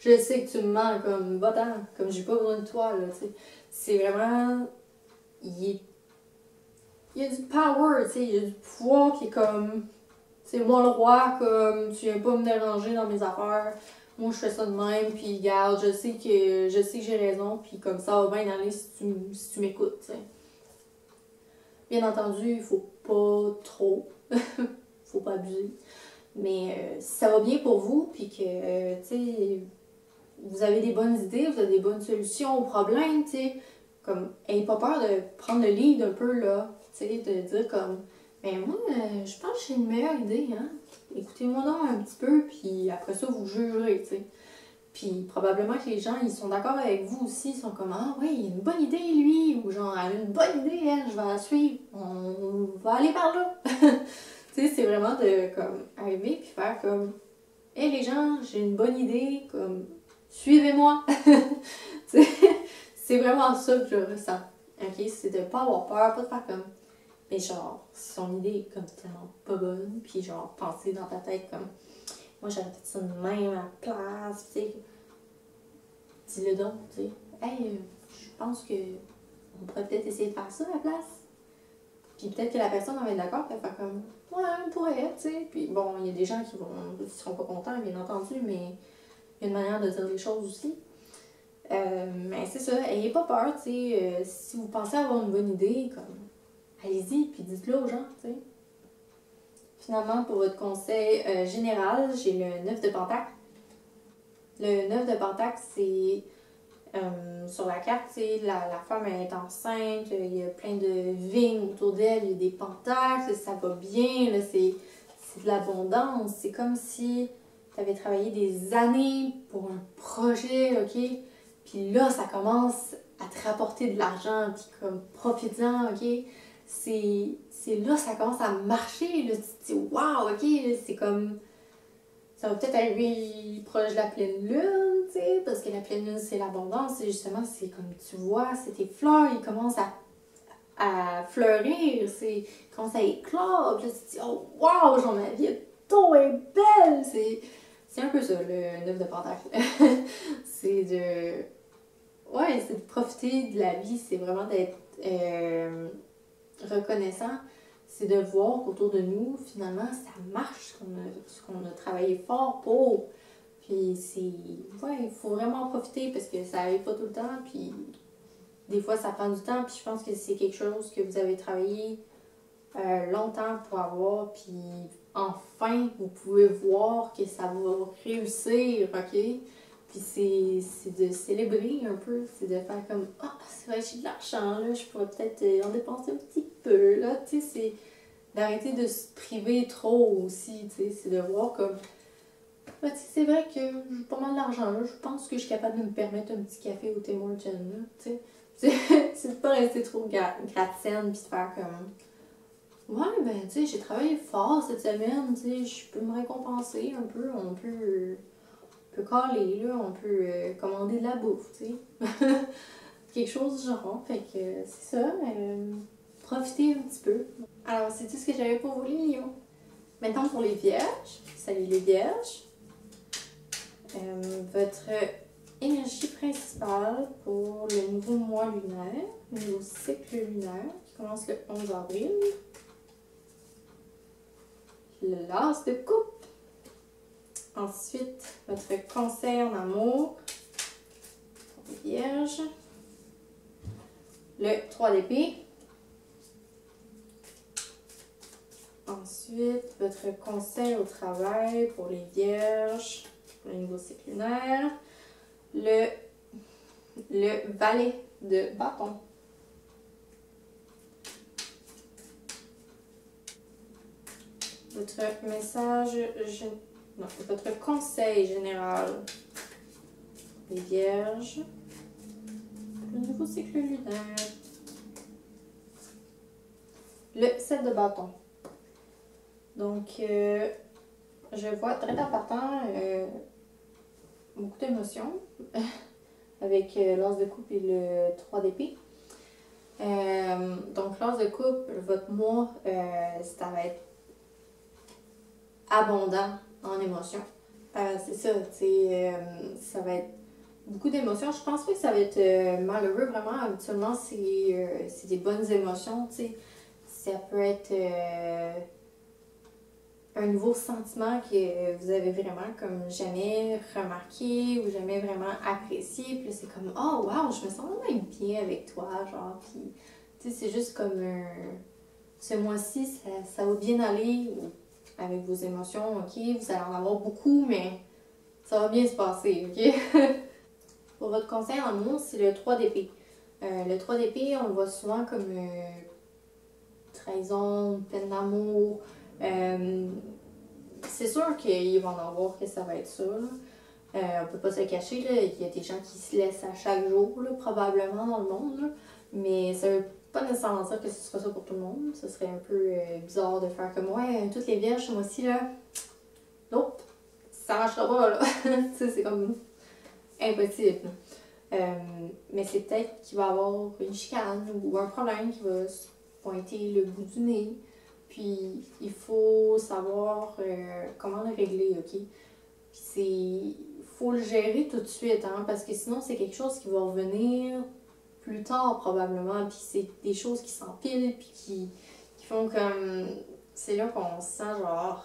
[SPEAKER 1] je sais que tu me mens, comme va-t'en, comme j'ai pas besoin de toi, là, tu sais. C'est vraiment. Il est il y a du power, tu sais, il y a du pouvoir qui est comme, c'est moi le roi, comme, tu viens pas me déranger dans mes affaires, moi je fais ça de même, puis regarde, je sais que j'ai raison, puis comme ça va bien aller si tu m'écoutes, tu sais. Bien entendu, il faut pas trop, faut pas abuser, mais si ça va bien pour vous, puis que, tu sais, vous avez des bonnes idées, vous avez des bonnes solutions aux problèmes, tu sais, comme, ayez pas peur de prendre le lead un peu, là, tu sais, de dire comme, mais moi, je pense que j'ai une meilleure idée, hein, écoutez-moi donc un petit peu, puis après ça, vous jugerez, tu sais. Puis probablement que les gens, ils sont d'accord avec vous aussi, ils sont comme, ah oui, il a une bonne idée, lui, ou genre, elle a une bonne idée, elle, je vais la suivre, on va aller par là. Tu sais, c'est vraiment de, comme, arriver, puis faire comme, hé les gens, j'ai une bonne idée, comme, suivez-moi. C'est vraiment ça que je ressens. Ok? C'est de pas avoir peur, pas de faire comme. Mais genre, si son idée est comme tellement pas bonne, puis genre, penser dans ta tête comme. Moi, j'aurais fait ça de même à la place, tu sais. Dis-le donc, tu sais. Hey, je pense que on pourrait peut-être essayer de faire ça à la place. Puis peut-être que la personne va être d'accord, puis elle va faire comme. Ouais, on pourrait, tu sais. Puis bon, il y a des gens qui seront pas contents, bien entendu, mais il y a une manière de dire les choses aussi. Mais c'est ça, ayez pas peur, tu sais. Si vous pensez avoir une bonne idée, comme, allez-y, puis dites-le aux gens, tu sais. Finalement, pour votre conseil général, j'ai le 9 de Pentacle. Le 9 de Pentacle, c'est sur la carte, tu sais, la femme elle est enceinte, il y a plein de vignes autour d'elle, il y a des pentacles, ça va bien, là, c'est de l'abondance. C'est comme si tu avais travaillé des années pour un projet, ok? Puis là, ça commence à te rapporter de l'argent, puis comme profitant, ok? C'est là ça commence à marcher, là, tu te dis, waouh, ok, c'est comme. Ça va peut-être arriver proche de la pleine lune, tu sais, parce que la pleine lune, c'est l'abondance, et justement, c'est comme tu vois, c'est tes fleurs, ils commencent à fleurir, ils commencent à éclore, puis là, tu te dis, oh, waouh, genre, ma vie est trop belle! C'est un peu ça, le 9 de Pentacle. C'est de. Ouais, c'est de profiter de la vie, c'est vraiment d'être reconnaissant. C'est de voir qu'autour de nous, finalement, ça marche, ce qu'on a travaillé fort pour. Puis c'est. Ouais, il faut vraiment en profiter parce que ça n'arrive pas tout le temps. Puis des fois, ça prend du temps. Puis je pense que c'est quelque chose que vous avez travaillé longtemps pour avoir. Puis enfin, vous pouvez voir que ça va réussir, ok? Puis c'est de célébrer un peu, c'est de faire comme ah, c'est vrai, j'ai de l'argent, là, je pourrais peut-être en dépenser un petit peu, là, tu sais, c'est d'arrêter de se priver trop aussi, tu sais, c'est de voir comme bah, tu sais, c'est vrai que j'ai pas mal d'argent, là, je pense que je suis capable de me permettre un petit café au Tim Hortons, là, tu sais, c'est de pas rester trop gratte-scène puis de faire comme ouais, ben, tu sais, j'ai travaillé fort cette semaine, tu sais, je peux me récompenser un peu, on peut caler, là, on peut commander de la bouffe, tu sais. Quelque chose du genre. Fait que c'est ça, profitez un petit peu. Alors, c'est tout ce que j'avais pour vous, les lions. Maintenant, pour les vierges. Salut les vierges. Votre énergie principale pour le nouveau mois lunaire, le nouveau cycle lunaire, qui commence le 11 avril. Le l'as de coupe. Ensuite, votre conseil en amour pour les vierges. Le 3 d'épée. Ensuite, votre conseil au travail pour les vierges, pour le nouveau cycle lunaire. Le valet de bâton. Votre message, non, votre conseil général pour les vierges, le nouveau cycle lunaire. Le 7 de bâton. Donc, je vois très important beaucoup d'émotions avec l'as de coupe et le 3 d'épée. Donc, l'as de coupe, votre mois, ça va être abondant en émotions. C'est ça, ça va être beaucoup d'émotions. Je pense pas que ça va être malheureux, vraiment. Habituellement, c'est des bonnes émotions, tu sais. ça peut être un nouveau sentiment que vous avez vraiment comme jamais remarqué ou jamais vraiment apprécié. Puis là, c'est comme, oh wow, je me sens vraiment bien avec toi, genre. Puis, tu sais, c'est juste comme ce mois-ci, ça va bien aller avec vos émotions, ok? Vous allez en avoir beaucoup, mais ça va bien se passer, ok? Pour votre conseil en amour, c'est le 3 d'épée. Le 3 d'épée, on le voit souvent comme trahison, peine d'amour. C'est sûr qu'il va en avoir que ça va être ça. On peut pas se cacher, là. Il y a des gens qui se laissent à chaque jour, là, probablement dans le monde. Là. Mais ça veut pas nécessairement dire que ce sera ça pour tout le monde. Ce serait un peu bizarre de faire comme ouais, toutes les vierges, ce mois-ci, là. Nope, ça marchera pas, là. Tu sais, c'est comme impossible. Mais c'est peut-être qu'il va y avoir une chicane ou un problème qui va se pointer le bout du nez. Puis il faut savoir comment le régler, ok? Il faut le gérer tout de suite, hein, parce que sinon c'est quelque chose qui va revenir plus tard probablement. Puis c'est des choses qui s'empilent, puis qui font comme... C'est là qu'on se sent genre...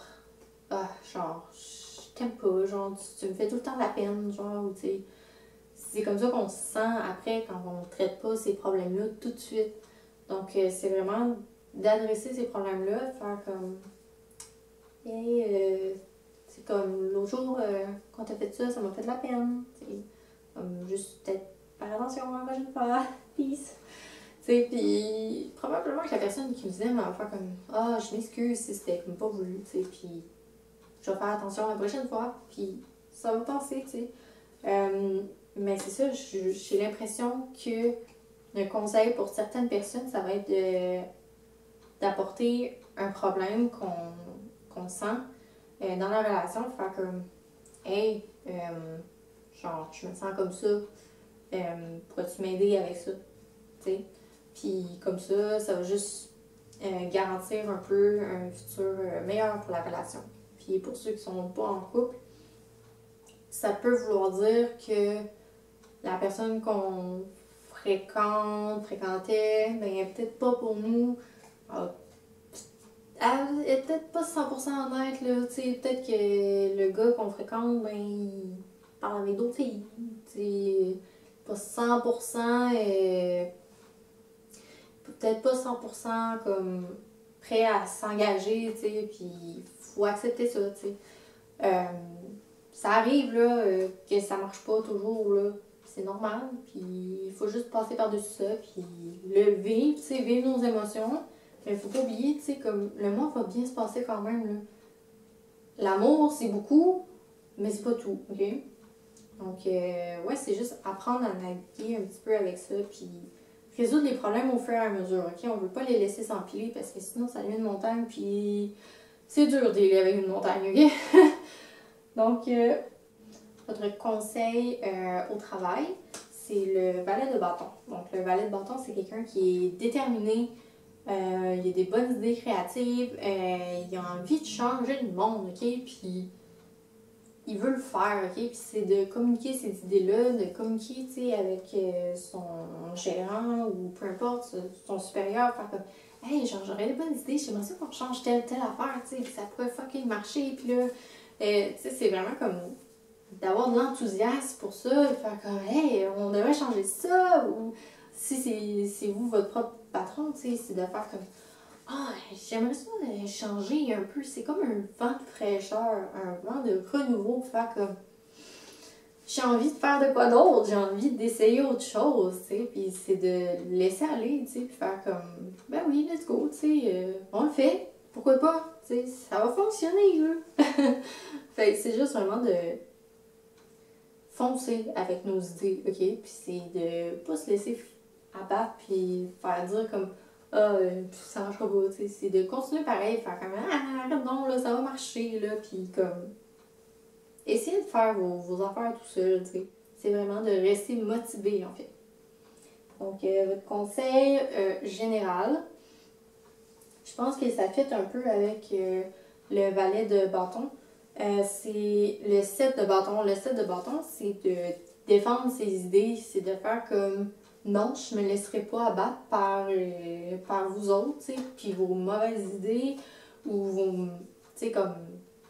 [SPEAKER 1] Ah, genre, je t'aime pas, genre, tu me fais tout le temps de la peine, genre, ou tu sais... C'est comme ça qu'on se sent après quand on ne traite pas ces problèmes-là tout de suite. Donc, c'est vraiment d'adresser ces problèmes-là, de faire comme. Hey, c'est comme l'autre jour, quand t'as fait ça, ça m'a fait de la peine. T'sais. Comme juste peut-être faire attention à la prochaine fois. Peace. Puis probablement que la personne qui me disait va faire comme ah, je m'excuse si c'était comme pas voulu, tu sais, puis je vais faire attention la prochaine fois, puis ça va passer, tu sais. Mais c'est ça, j'ai l'impression que le conseil pour certaines personnes, ça va être d'apporter un problème qu'on sent dans la relation, de faire comme hey, genre, je me sens comme ça, pourrais-tu m'aider avec ça? T'sais? Puis comme ça va juste garantir un peu un futur meilleur pour la relation. Puis pour ceux qui sont pas en couple, ça peut vouloir dire que la personne qu'on fréquentait, ben elle est peut-être pas pour nous. Elle est peut-être pas 100% honnête, là. T'sais, peut-être que le gars qu'on fréquente, ben il parle avec d'autres filles. T'sais, pas 100%, peut-être pas 100% comme prêt à s'engager, tu sais, puis faut accepter ça, tu sais. Ça arrive, là, que ça marche pas toujours, là. C'est normal, puis il faut juste passer par-dessus ça, puis le vivre, tu sais, vivre nos émotions. Mais faut pas oublier, tu sais, comme le mois va bien se passer quand même, là. L'amour, c'est beaucoup, mais c'est pas tout, ok? Donc, ouais, c'est juste apprendre à naviguer un petit peu avec ça, puis résoudre les problèmes au fur et à mesure, ok? On veut pas les laisser s'empiler, parce que sinon, ça devient une montagne, puis c'est dur d'y avec une montagne, ok? Donc, votre conseil au travail, c'est le valet de bâton. Donc, le valet de bâton, c'est quelqu'un qui est déterminé, il a des bonnes idées créatives, il a envie de changer le monde, ok? Puis, il veut le faire, ok? Puis, c'est de communiquer ces idées-là, de communiquer, tu sais, avec son gérant ou peu importe, son supérieur, faire comme, hey, genre, j'aurais des bonnes idées, j'aimerais ça qu'on change telle affaire, tu sais, ça pourrait fucking marcher, puis là, tu sais, c'est vraiment comme d'avoir de l'enthousiasme pour ça, de faire comme hey, on devrait changer ça, ou si c'est vous votre propre patron, tu sais, c'est de faire comme ah, j'aimerais ça changer un peu, c'est comme un vent de fraîcheur, un vent de renouveau, faire comme j'ai envie de faire de quoi d'autre, j'ai envie d'essayer autre chose, tu sais, puis c'est de laisser aller, tu sais, puis faire comme ben oui, let's go, tu sais, on le fait, pourquoi pas, tu sais, ça va fonctionner, là. Fait que c'est juste vraiment de foncer avec nos idées, ok? Puis c'est de pas se laisser abattre puis faire dire comme ah, ça marchera pas, tu sais. C'est de continuer pareil, faire comme ah, arrête donc, là, ça va marcher, là, puis comme essayez de faire vos affaires tout seul, tu sais. C'est vraiment de rester motivé, en fait. Donc, votre conseil général, je pense que ça fit un peu avec le valet de bâton. C'est le 7 de bâton. Le 7 de bâton, c'est de défendre ses idées, c'est de faire comme non, je me laisserai pas abattre par vous autres, tu sais, puis vos mauvaises idées, ou vos, tu sais, comme,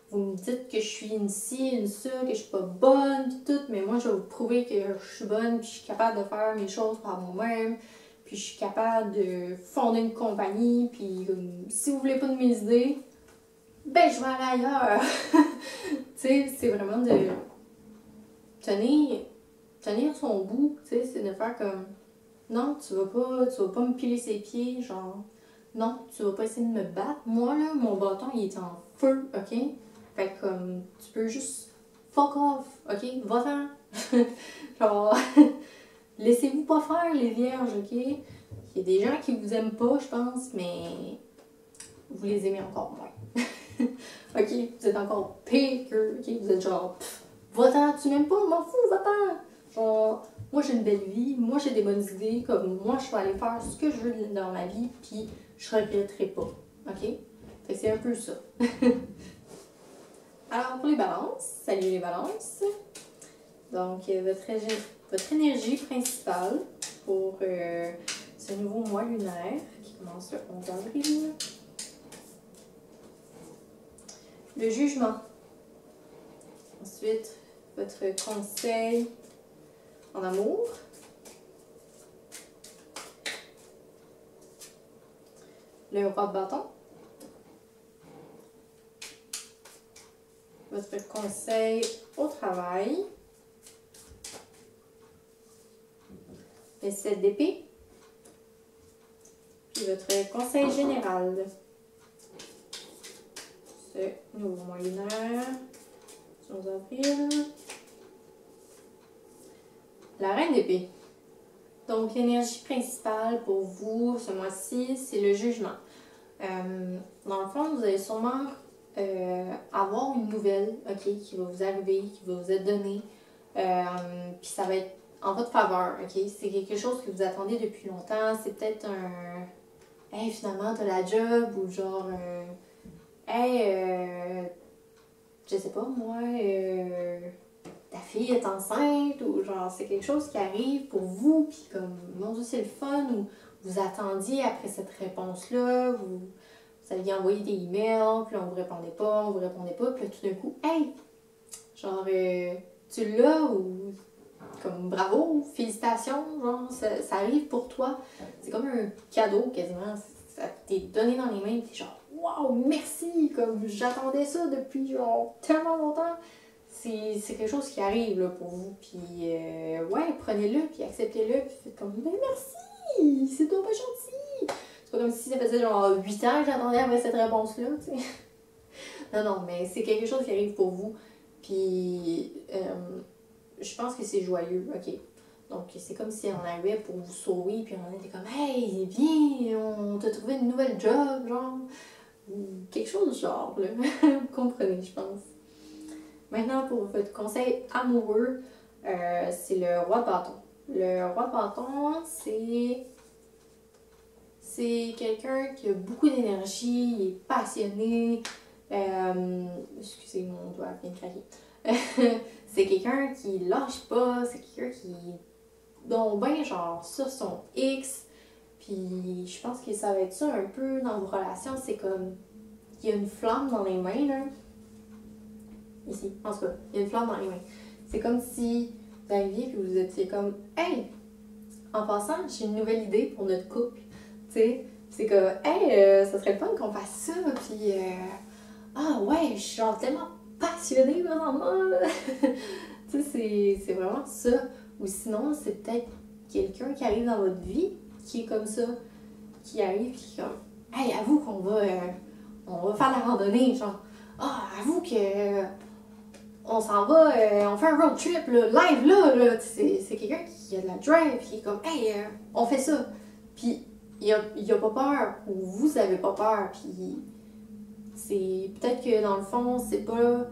[SPEAKER 1] vous me dites que je suis une ci, une ça, que je suis pas bonne, pis tout, mais moi, je vais vous prouver que je suis bonne, puis je suis capable de faire mes choses par moi-même, puis je suis capable de fonder une compagnie, puis si vous voulez pas de mes idées, ben, je vais aller ailleurs. Tu sais, c'est vraiment de tenir son bout, tu sais, c'est de faire comme non, tu vas pas me piler ses pieds, genre non, tu vas pas essayer de me battre. Moi là, mon bâton il est en feu, ok? Fait que comme tu peux juste fuck off, ok? Va-t'en! Genre laissez-vous pas faire les vierges, ok? Il y a des gens qui vous aiment pas, je pense, mais vous les aimez encore moins. Ok, vous êtes encore pire que, ok? Vous êtes genre va-t'en, tu m'aimes pas, m'en fous, va-t'en! Genre, moi j'ai une belle vie, moi j'ai des bonnes idées, comme moi je vais aller faire ce que je veux dans ma vie, puis je regretterai pas. Ok? Fait que c'est un peu ça. Alors pour les balances, salut les balances. Donc votre énergie principale pour ce nouveau mois lunaire qui commence le 11 avril. Le jugement. Ensuite, votre conseil en amour. Le roi de bâton. Votre conseil au travail. Le 7 d'épée. Puis votre conseil général. Ce nouveau mois lunaire. 11 avril. La reine d'épée. Donc, l'énergie principale pour vous ce mois-ci, c'est le jugement. Dans le fond, vous allez sûrement avoir une nouvelle, ok, qui va vous arriver, qui va vous être donnée. Puis ça va être en votre faveur, ok? C'est quelque chose que vous attendez depuis longtemps. C'est peut-être un hey, finalement, t'as la job, ou genre hey, je sais pas, moi, ta fille est enceinte, ou genre c'est quelque chose qui arrive pour vous, puis comme, mon Dieu, c'est le fun, ou vous attendiez après cette réponse-là, vous aviez envoyé des emails, puis on vous répondait pas, puis là, tout d'un coup, hey, genre, tu l'as, ou comme bravo, félicitations, genre, ça arrive pour toi. C'est comme un cadeau quasiment, ça t'est donné dans les mains, t'es genre, waouh, merci, comme j'attendais ça depuis genre tellement longtemps. C'est quelque chose qui arrive là, pour vous, puis ouais, prenez-le, puis acceptez-le, puis faites comme, ben merci, c'est trop pas gentil. C'est pas comme si ça faisait genre 8 ans que j'attendais après cette réponse-là, tu sais. Non, non, mais c'est quelque chose qui arrive pour vous, puis je pense que c'est joyeux, ok. Donc c'est comme si on arrivait pour vous sauver, puis on était comme, hey, viens, on t'a trouvé une nouvelle job, genre, ou quelque chose du genre, là. Vous comprenez, je pense. Maintenant, pour votre conseil amoureux, c'est le roi de bâton. Le roi de bâton, c'est quelqu'un qui a beaucoup d'énergie, il est passionné. Excusez, mon doigt vient de craquer. C'est quelqu'un qui lâche pas, c'est quelqu'un qui donc ben genre sur son X. Puis je pense que ça va être ça un peu dans vos relations, c'est comme il y a une flamme dans les mains là. Ici, en tout cas, il y a une flamme dans les mains. C'est comme si vous arriviez et vous étiez comme hey, en passant, j'ai une nouvelle idée pour notre couple. Tu sais, c'est comme hey, ça serait le fun qu'on fasse ça, puis ah ouais, je suis genre tellement passionnée vraiment. Tu sais, c'est vraiment ça. Ou sinon, c'est peut-être quelqu'un qui arrive dans votre vie qui est comme ça, qui arrive qui est comme hey, avoue qu'on va, on va faire la randonnée, genre ah, avoue que on s'en va, on fait un road trip, là, live là. C'est quelqu'un qui a de la drive, qui est comme hey, on fait ça. Puis il a pas peur, ou vous avez pas peur, puis c'est peut-être que dans le fond, c'est pas.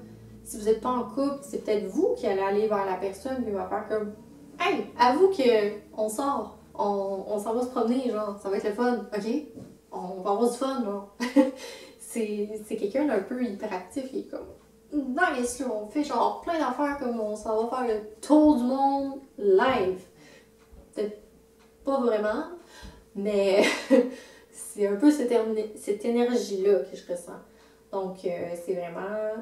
[SPEAKER 1] Si vous n'êtes pas en couple, c'est peut-être vous qui allez aller vers la personne qui va faire comme hey, avoue qu'on sort, on s'en va se promener, genre, ça va être le fun, ok? On va avoir du fun, genre. c'est quelqu'un d'un peu hyperactif, il est comme nice, là, on fait genre plein d'affaires comme on s'en va faire le tour du monde live. Peut-être pas vraiment, mais c'est un peu cette énergie-là que je ressens. Donc, c'est vraiment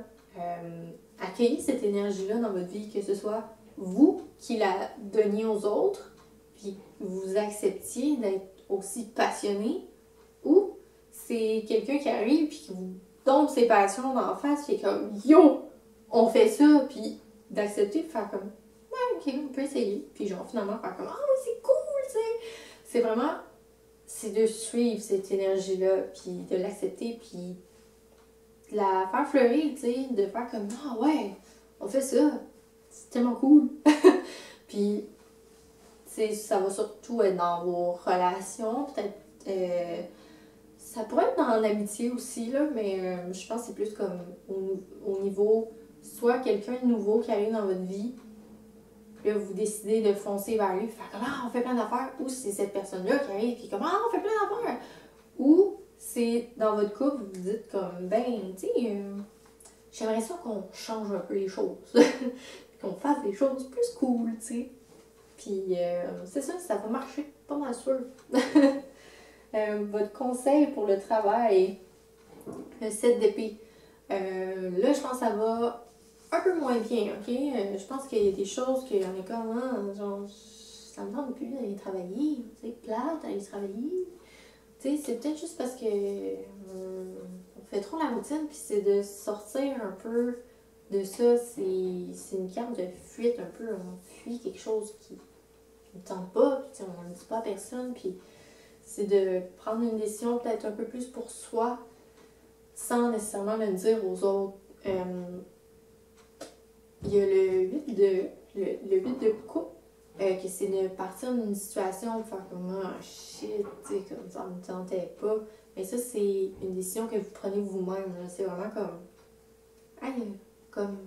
[SPEAKER 1] accueillir cette énergie-là dans votre vie, que ce soit vous qui la donniez aux autres, puis vous acceptiez d'être aussi passionné, ou c'est quelqu'un qui arrive puis qui vous donne ses passions d'en face, qui est comme yo, on fait ça, puis d'accepter de faire comme ouais, ok, on peut essayer, puis genre finalement faire comme ah oui, c'est cool, tu sais. C'est vraiment, c'est de suivre cette énergie-là, puis de l'accepter, puis de la faire fleurir, tu sais, de faire comme ah ouais, on fait ça, c'est tellement cool. Puis, ça va surtout être dans vos relations, peut-être. Ça pourrait être dans l'amitié aussi, là, mais je pense que c'est plus comme au niveau, soit quelqu'un de nouveau qui arrive dans votre vie, puis là, vous décidez de foncer vers lui, faire comme ah, on fait plein d'affaires, ou c'est cette personne-là qui arrive, puis comme ah, on fait plein d'affaires, ou c'est dans votre couple, vous dites comme ben, tu sais, j'aimerais ça qu'on change un peu les choses, qu'on fasse des choses plus cool, tu sais. Puis c'est ça va marcher, pas mal sûr. Votre conseil pour le travail, le 7 d'épée. Là, je pense que ça va un peu moins bien, ok? Je pense qu'il y a des choses qu'on est comme, hein, genre, ça me tente plus d'aller travailler, tu sais, plate d'aller travailler. Tu sais, c'est peut-être juste parce que on fait trop la routine, puis c'est de sortir un peu de ça. C'est une carte de fuite un peu, on fuit quelque chose qui ne tente pas, puis on ne le dit pas à personne, puis c'est de prendre une décision peut-être un peu plus pour soi, sans nécessairement le dire aux autres. Il y a le 8 de coupe, que c'est de partir d'une situation, faire comme ah shit, tu sais, comme ça me tentait pas. Mais ça, c'est une décision que vous prenez vous-même. C'est vraiment comme, hey, comme,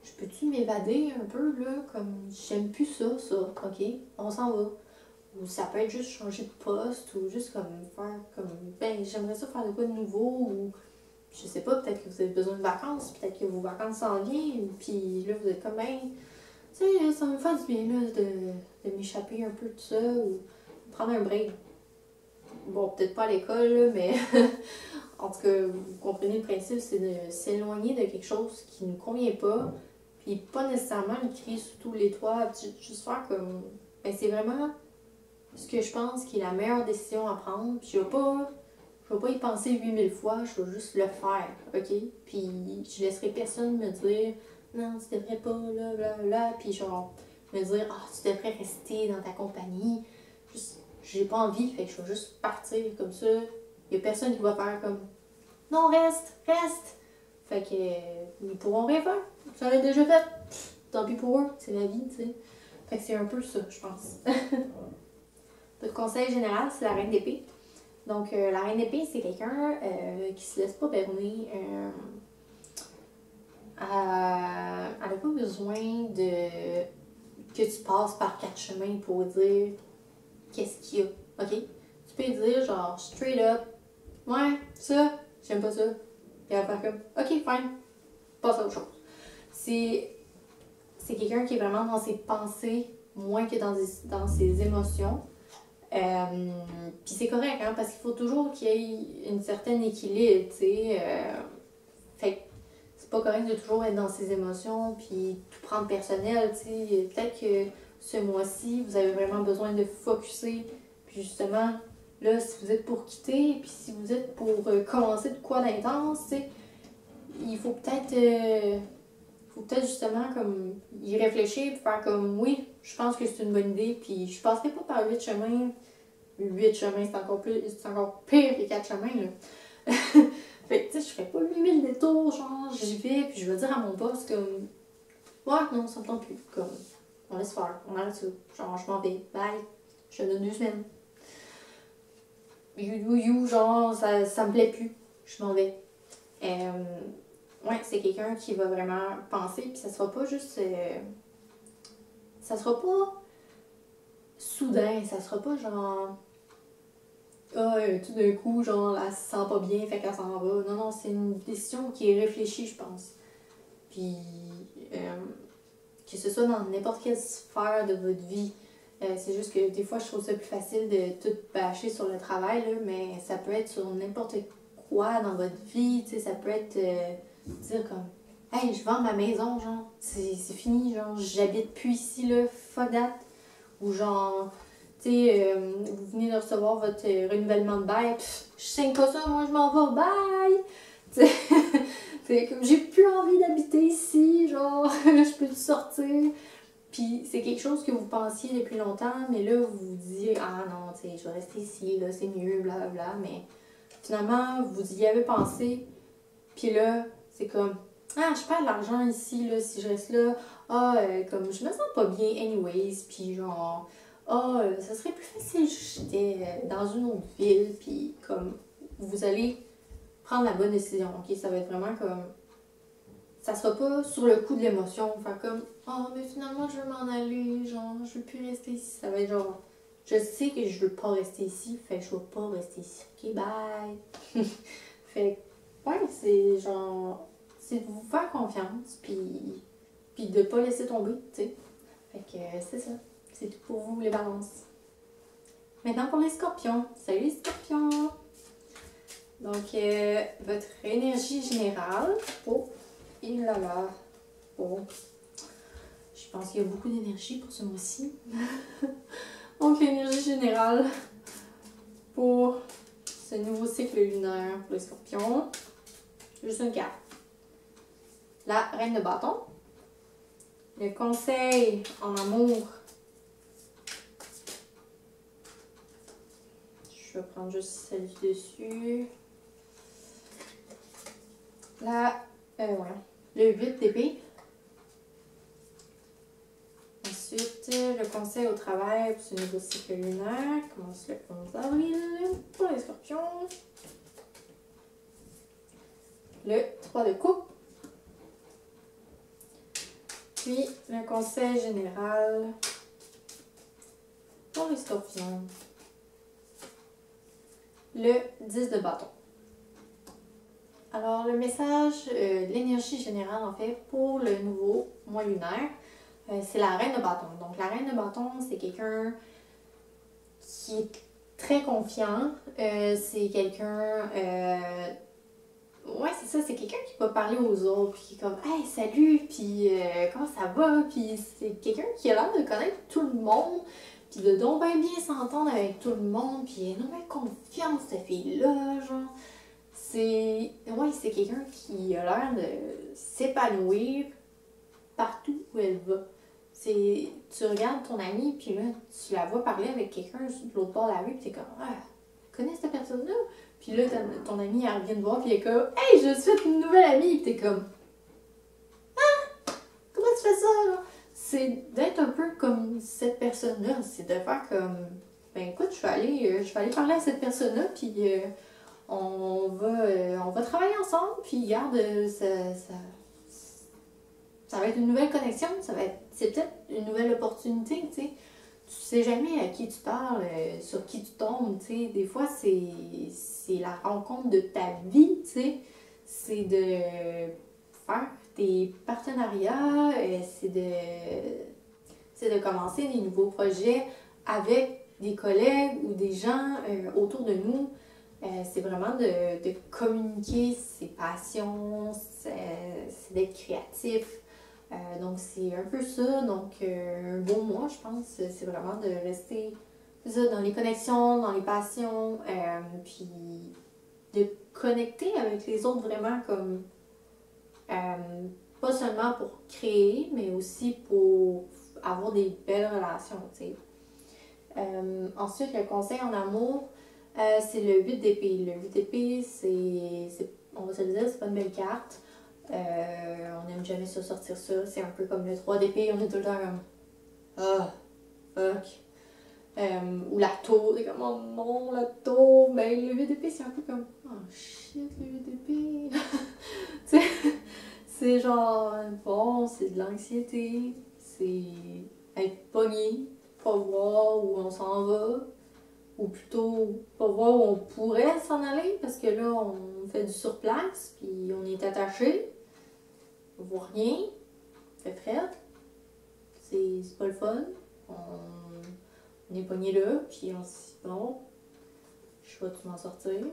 [SPEAKER 1] je peux-tu m'évader un peu, là? Comme, j'aime plus ça, ok? On s'en va. Ou ça peut être juste changer de poste, ou juste comme faire comme, ben, j'aimerais ça faire de quoi de nouveau, ou je sais pas, peut-être que vous avez besoin de vacances, peut-être que vos vacances s'en viennent, puis là, vous êtes comme, ben, tu sais, ça me fait du bien, là, de m'échapper un peu de ça, ou prendre un break. Bon, peut-être pas à l'école, là, mais en tout cas, vous comprenez le principe, c'est de s'éloigner de quelque chose qui ne nous convient pas, puis pas nécessairement le crier sous tous les toits, juste faire comme, ben, c'est vraiment ce que je pense qui est la meilleure décision à prendre, puis je vais pas y penser 8000 fois, je vais juste le faire, ok? Puis je laisserai personne me dire non, tu devrais pas, là, là, là, puis genre me dire ah, tu devrais rester dans ta compagnie. Juste, j'ai pas envie, fait que je vais juste partir comme ça. Il y a personne qui va faire comme non, reste, reste. Fait que ils pourront rien faire. Ça l'a déjà fait. Tant pis pour eux, c'est la vie, tu sais. Fait que c'est un peu ça, je pense. Votre conseil général, c'est la reine d'épée. Donc, la reine d'épée, c'est quelqu'un qui se laisse pas berner. Elle n'a pas besoin de que tu passes par 4 chemins pour dire qu'est-ce qu'il y a. Ok? Tu peux dire, genre, straight up, ouais, ça, j'aime pas ça. Puis elle va faire comme, ok, fine, passe à autre chose. C'est quelqu'un qui est vraiment dans ses pensées, moins que dans ses émotions. Puis c'est correct, hein, parce qu'il faut toujours qu'il y ait une certaine équilibre, tu sais. Fait que c'est pas correct de toujours être dans ses émotions, puis tout prendre personnel, tu sais. Peut-être que ce mois-ci, vous avez vraiment besoin de focusser, puis justement, là, si vous êtes pour quitter, puis si vous êtes pour commencer de quoi d'intense, tu sais, il faut peut-être justement comme y réfléchir, puis faire comme, oui, je pense que c'est une bonne idée, puis je passerai pas par 8 chemins. 8 chemins, c'est encore pire que 4 chemins, là. Fait que, tu sais, je ferais pas 8000 détours, genre, j'y vais, puis je vais dire à mon boss, comme, ouais, non, ça me tente plus, comme, on laisse faire, on arrête ça, genre, je m'en vais, bye, je te donne 2 semaines. Genre, ça me plaît plus, je m'en vais. Ouais, c'est quelqu'un qui va vraiment penser, puis ça sera pas juste, ça sera pas soudain, ça sera pas genre ah, tout d'un coup, genre, elle se sent pas bien, fait qu'elle s'en va. Non, non, c'est une décision qui est réfléchie, je pense. Puis, que ce soit dans n'importe quelle sphère de votre vie, C'est juste que des fois, je trouve ça plus facile de tout bâcher sur le travail, là, mais ça peut être sur n'importe quoi dans votre vie, tu sais, ça peut être dire comme hey, je vends ma maison, genre, c'est fini, genre, j'habite plus ici, là, fuck that. Ou genre, tu sais, vous venez de recevoir votre renouvellement de bail, je signe pas ça, moi je m'en vais, bye! Tu sais, c'est comme j'ai plus envie d'habiter ici, genre, je peux sortir. Puis c'est quelque chose que vous pensiez depuis longtemps, mais là, vous vous dites, ah non, tu sais, je vais rester ici, là, c'est mieux, blablabla. Mais finalement, vous y avez pensé, puis là, c'est comme, ah, je perds de l'argent ici, là, si je reste là. Ah, comme, je me sens pas bien, anyways, puis genre, ah, ça serait plus facile si j'étais dans une autre ville, puis comme, vous allez prendre la bonne décision, ok? Ça va être vraiment comme, ça sera pas sur le coup de l'émotion, faire comme oh mais finalement je veux m'en aller, genre je veux plus rester ici. Ça va être genre je sais que je veux pas rester ici, fait que je veux pas rester ici. Ok bye. Fait que ouais, c'est genre c'est de vous faire confiance puis de pas laisser tomber, tu sais. Fait que c'est ça. C'est tout pour vous les balances. Maintenant pour les scorpions. Salut les scorpions! Donc votre énergie générale. Oh, et là là. Bon. Je pense qu'il y a beaucoup d'énergie pour ce mois-ci. Donc, l'énergie générale pour ce nouveau cycle lunaire pour les scorpions. Juste une carte. La reine de bâton. Le conseil en amour. Je vais prendre juste celle du dessus. Le 8 d'épée. Ensuite, le conseil au travail pour ce nouveau cycle lunaire commence le 11 avril pour les scorpions. Le 3 de coupe. Puis, le conseil général pour les scorpions. Le 10 de bâton. Alors, le message de l'énergie générale, en fait, pour le nouveau mois lunaire, c'est la reine de bâton. Donc, la reine de bâton, c'est quelqu'un qui est très confiant. C'est quelqu'un... ouais, c'est ça, c'est quelqu'un qui va parler aux autres, puis qui est comme « Hey, salut! » Puis « Comment ça va? » Puis c'est quelqu'un qui a l'air de connaître tout le monde, puis de donc bien s'entendre avec tout le monde, puis énormément confiance, cette fille-là, genre. C'est quelqu'un qui a l'air de s'épanouir partout où elle va. Tu regardes ton amie, puis là, tu la vois parler avec quelqu'un de l'autre bord de la rue, puis t'es comme, ah, tu connais cette personne-là? Puis là, ton amie, elle revient te voir, puis elle est comme, hey, je suis une nouvelle amie, puis t'es comme, ah, comment tu fais ça, là? C'est d'être un peu comme cette personne-là, c'est de faire comme, ben écoute, je vais aller parler à cette personne-là, puis on va travailler ensemble, puis regarde, ça va être une nouvelle connexion, c'est peut-être une nouvelle opportunité, tu sais. Tu sais jamais à qui tu parles, sur qui tu tombes, tu sais. Des fois, c'est la rencontre de ta vie, tu sais. C'est de faire des partenariats, c'est de commencer des nouveaux projets avec des collègues ou des gens autour de nous. C'est vraiment de communiquer ses passions, c'est d'être créatif. Donc c'est un peu ça. Donc un bon mois, je pense, c'est vraiment de rester ça, dans les connexions, dans les passions, puis de connecter avec les autres vraiment comme pas seulement pour créer, mais aussi pour avoir des belles relations, tu sais. Ensuite, le conseil en amour, c'est le 8 d'épée. Le 8 d'épée, on va se le dire, c'est pas une belle carte. On n'aime jamais ça sortir ça. C'est un peu comme le 3 d'épée, on est tout le temps comme ah, fuck. Ou la tour, c'est comme oh non, la tour. Ben, le 8 d'épée, c'est un peu comme oh shit, le 8 d'épée. Tu sais, c'est genre bon, c'est de l'anxiété, c'est être pogné, pas voir où on s'en va. Ou plutôt pas voir où on pourrait s'en aller parce que là on fait du surplace puis on est attaché, on voit rien, fait fret, c'est pas le fun, on est pogné là, puis on se dit, bon, je vais-tu m'en sortir?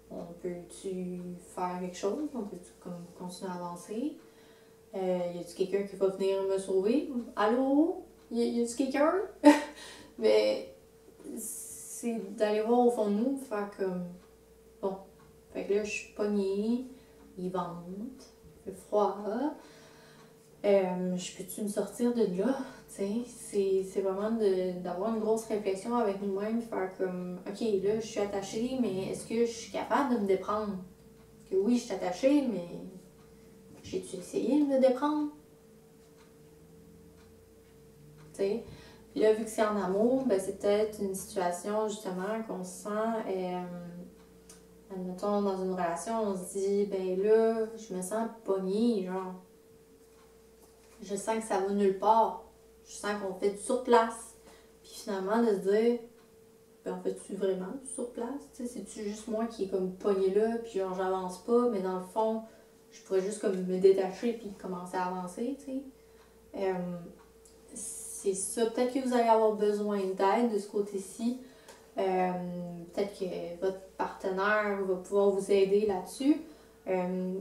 [SPEAKER 1] On peut-tu faire quelque chose? On peut-tu comme continuer à avancer? Y a-tu quelqu'un qui va venir me sauver? Allô? Y a-tu quelqu'un? Mais c'est d'aller voir au fond de nous, faire comme, bon, fait que là, je suis pognée, il vente, il fait froid, je peux-tu me sortir de là? C'est vraiment d'avoir une grosse réflexion avec nous-mêmes, faire comme, ok, là, je suis attachée, mais est-ce que je suis capable de me déprendre? Parce que oui, je suis attachée, mais j'ai-tu essayé de me déprendre? T'sais? Puis là, vu que c'est en amour, ben, c'est peut-être une situation justement qu'on se sent, admettons, dans une relation, on se dit, ben là, je me sens pognée, genre. Je sens que ça va nulle part. Je sens qu'on fait du surplace. Puis finalement, de se dire, ben en fait-tu vraiment du surplace? C'est-tu juste moi qui est comme pogné là, puis genre j'avance pas, mais dans le fond, je pourrais juste comme me détacher puis commencer à avancer, tu sais. C'est ça. Peut-être que vous allez avoir besoin d'aide de ce côté-ci. Peut-être que votre partenaire va pouvoir vous aider là-dessus.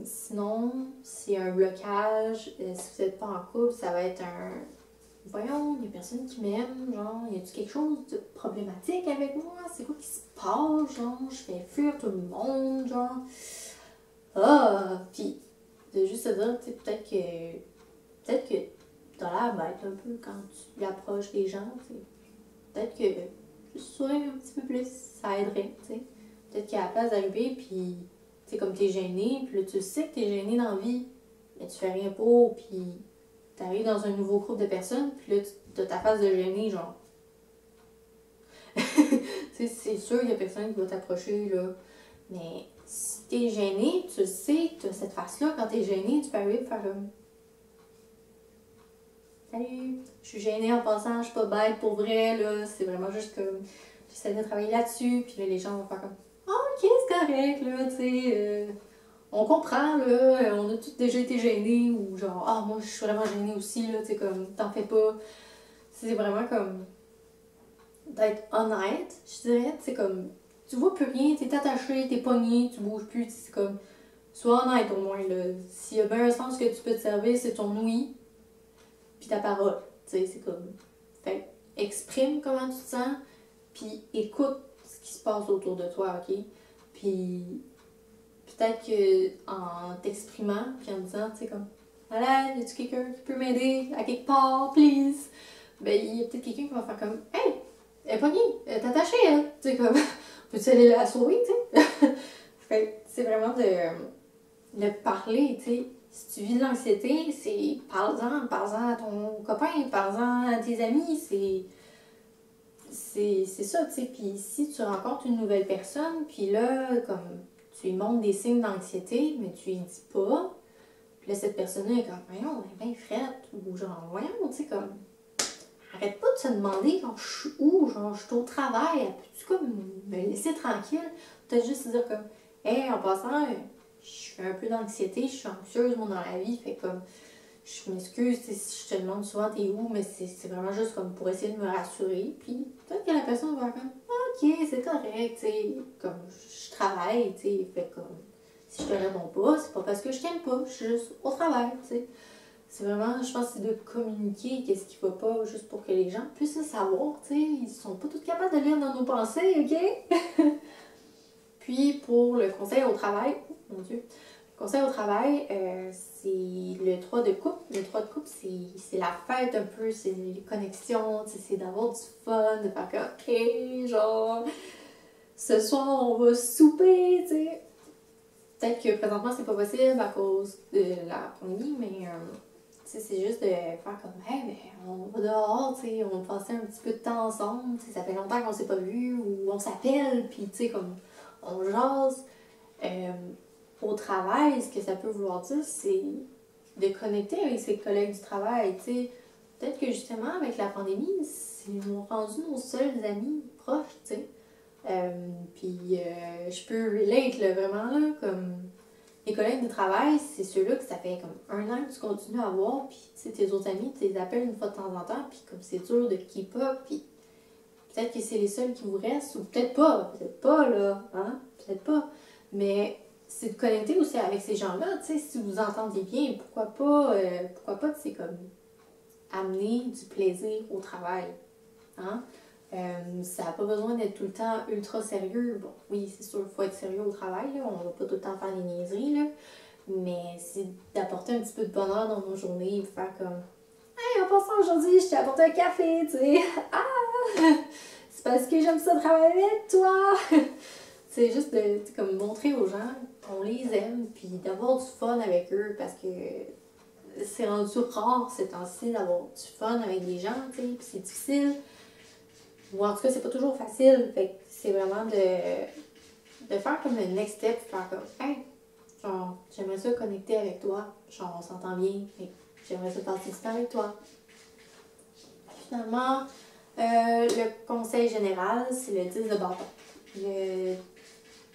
[SPEAKER 1] Sinon, s'il y a un blocage, si vous n'êtes pas en couple, ça va être un... Voyons, il y a personne qui m'aime, genre, y a-tu quelque chose de problématique avec moi? C'est quoi qui se passe, genre, je fais fuir tout le monde, genre. Ah! Puis, de juste se dire, tu sais, peut-être que t'as l'air bête un peu quand tu approches les gens, tu sais. Peut-être que juste sourire un petit peu plus, ça aiderait, tu sais. Peut-être qu'à la place d'arriver, puis, tu sais, comme t'es gêné, puis là, tu sais que t'es gêné dans la vie, mais tu fais rien pour, puis t'arrives dans un nouveau groupe de personnes, puis là, t'as ta face de gêné, genre. Tu sais, c'est sûr qu'il y a personne qui va t'approcher, là. Mais si t'es gêné, tu sais que t'as cette face-là, quand t'es gêné, tu peux arriver et faire comme... Salut, je suis gênée en passant, je suis pas bête pour vrai, là. C'est vraiment juste comme... J'essaie de travailler là-dessus, puis là, les gens vont faire comme... Ah, ok, c'est correct, là, tu sais... on comprend, là, on a tous déjà été gênés, ou genre, ah, moi, je suis vraiment gênée aussi, là, tu sais, comme, t'en fais pas. C'est vraiment comme d'être honnête, je dirais, c'est comme, tu vois plus rien, t'es attaché, t'es pogné, tu bouges plus, c'est comme, sois honnête au moins, là. S'il y a bien un sens que tu peux te servir, c'est ton oui, puis ta parole, tu sais, c'est comme, fait, exprime comment tu te sens, puis écoute ce qui se passe autour de toi, ok? Puis peut-être qu'en t'exprimant, puis en disant, tu sais, comme, voilà, y a-tu quelqu'un qui peut m'aider à quelque part, please? Ben, il y a peut-être quelqu'un qui va faire comme, hey, elle est pognée, elle est attachée, elle. Tu sais, comme, peux-tu aller la sauver, tu sais? Fait que c'est vraiment de parler, tu sais. Si tu vis de l'anxiété, c'est parle-en à ton copain, parle-en à tes amis, c'est ça, tu sais. Puis si tu rencontres une nouvelle personne, puis là, comme, tu lui montres des signes d'anxiété, mais tu lui dis pas, puis là, cette personne-là est comme, voyons, elle est bien frette, ou genre, voyons, tu sais, comme, arrête pas de se demander, genre, je suis où, genre, je suis au travail, peux-tu comme me laisser tranquille? Peut-être juste se dire comme, hey, en passant, je fais un peu d'anxiété, je suis anxieuse, moi, dans la vie, fait comme, je m'excuse si je te demande souvent t'es où, mais c'est vraiment juste comme pour essayer de me rassurer. Puis peut-être que la personne va comme, ok, c'est correct, tu sais, comme je travaille, tu sais, fait comme, si je te réponds pas, c'est pas parce que je t'aime pas, je suis juste au travail, tu sais. C'est vraiment, je pense, c'est de communiquer qu'est-ce qui va pas, juste pour que les gens puissent le savoir, tu sais. Ils sont pas tous capables de lire dans nos pensées, ok? Puis pour le conseil au travail, oh, mon Dieu, conseil au travail, c'est le 3 de coupe. Le 3 de coupe, c'est la fête un peu, c'est les connexions, c'est d'avoir du fun, de faire que, ok, genre, ce soir on va souper, tu sais. Peut-être que présentement c'est pas possible à cause de la pandémie, mais c'est juste de faire comme, hey, ben, on va dehors, tu sais, on va passer un petit peu de temps ensemble, ça fait longtemps qu'on s'est pas vu, ou on s'appelle, puis tu sais, comme, on jase. Au travail, ce que ça peut vouloir dire, c'est de connecter avec ses collègues du travail, tu sais. Peut-être que justement, avec la pandémie, ils m'ont rendu nos seuls amis proches, tu sais. Puis je peux relate, là, vraiment, là, comme... Les collègues de travail, c'est ceux-là que ça fait comme 1 an que tu continues à voir, puis tu sais, tes autres amis, tu les appelles une fois de temps en temps, puis comme c'est dur de keep up, puis peut-être que c'est les seuls qui vous restent, ou peut-être pas, là, hein, peut-être pas, mais c'est de connecter aussi avec ces gens-là, tu sais, si vous entendez bien, pourquoi pas, tu sais, comme amener du plaisir au travail, hein. Ça n'a pas besoin d'être tout le temps ultra sérieux. Bon, oui, c'est sûr, il faut être sérieux au travail, là. On va pas tout le temps faire des niaiseries, là. Mais c'est d'apporter un petit peu de bonheur dans nos journées, faire comme hey, en passant aujourd'hui, je t'ai apporté un café, tu sais. Ah! C'est parce que j'aime ça travailler avec toi! C'est juste de comme montrer aux gens qu'on les aime, puis d'avoir du fun avec eux, parce que c'est rendu rare ces temps-ci d'avoir du fun avec des gens, tu sais, puis c'est difficile. Ou en tout cas, c'est pas toujours facile. Fait que c'est vraiment de faire comme le next step, faire comme hey, genre, j'aimerais ça connecter avec toi. Genre, on s'entend bien. Fait j'aimerais ça passer du temps avec toi. Finalement, le conseil général, c'est le 10 de bâton.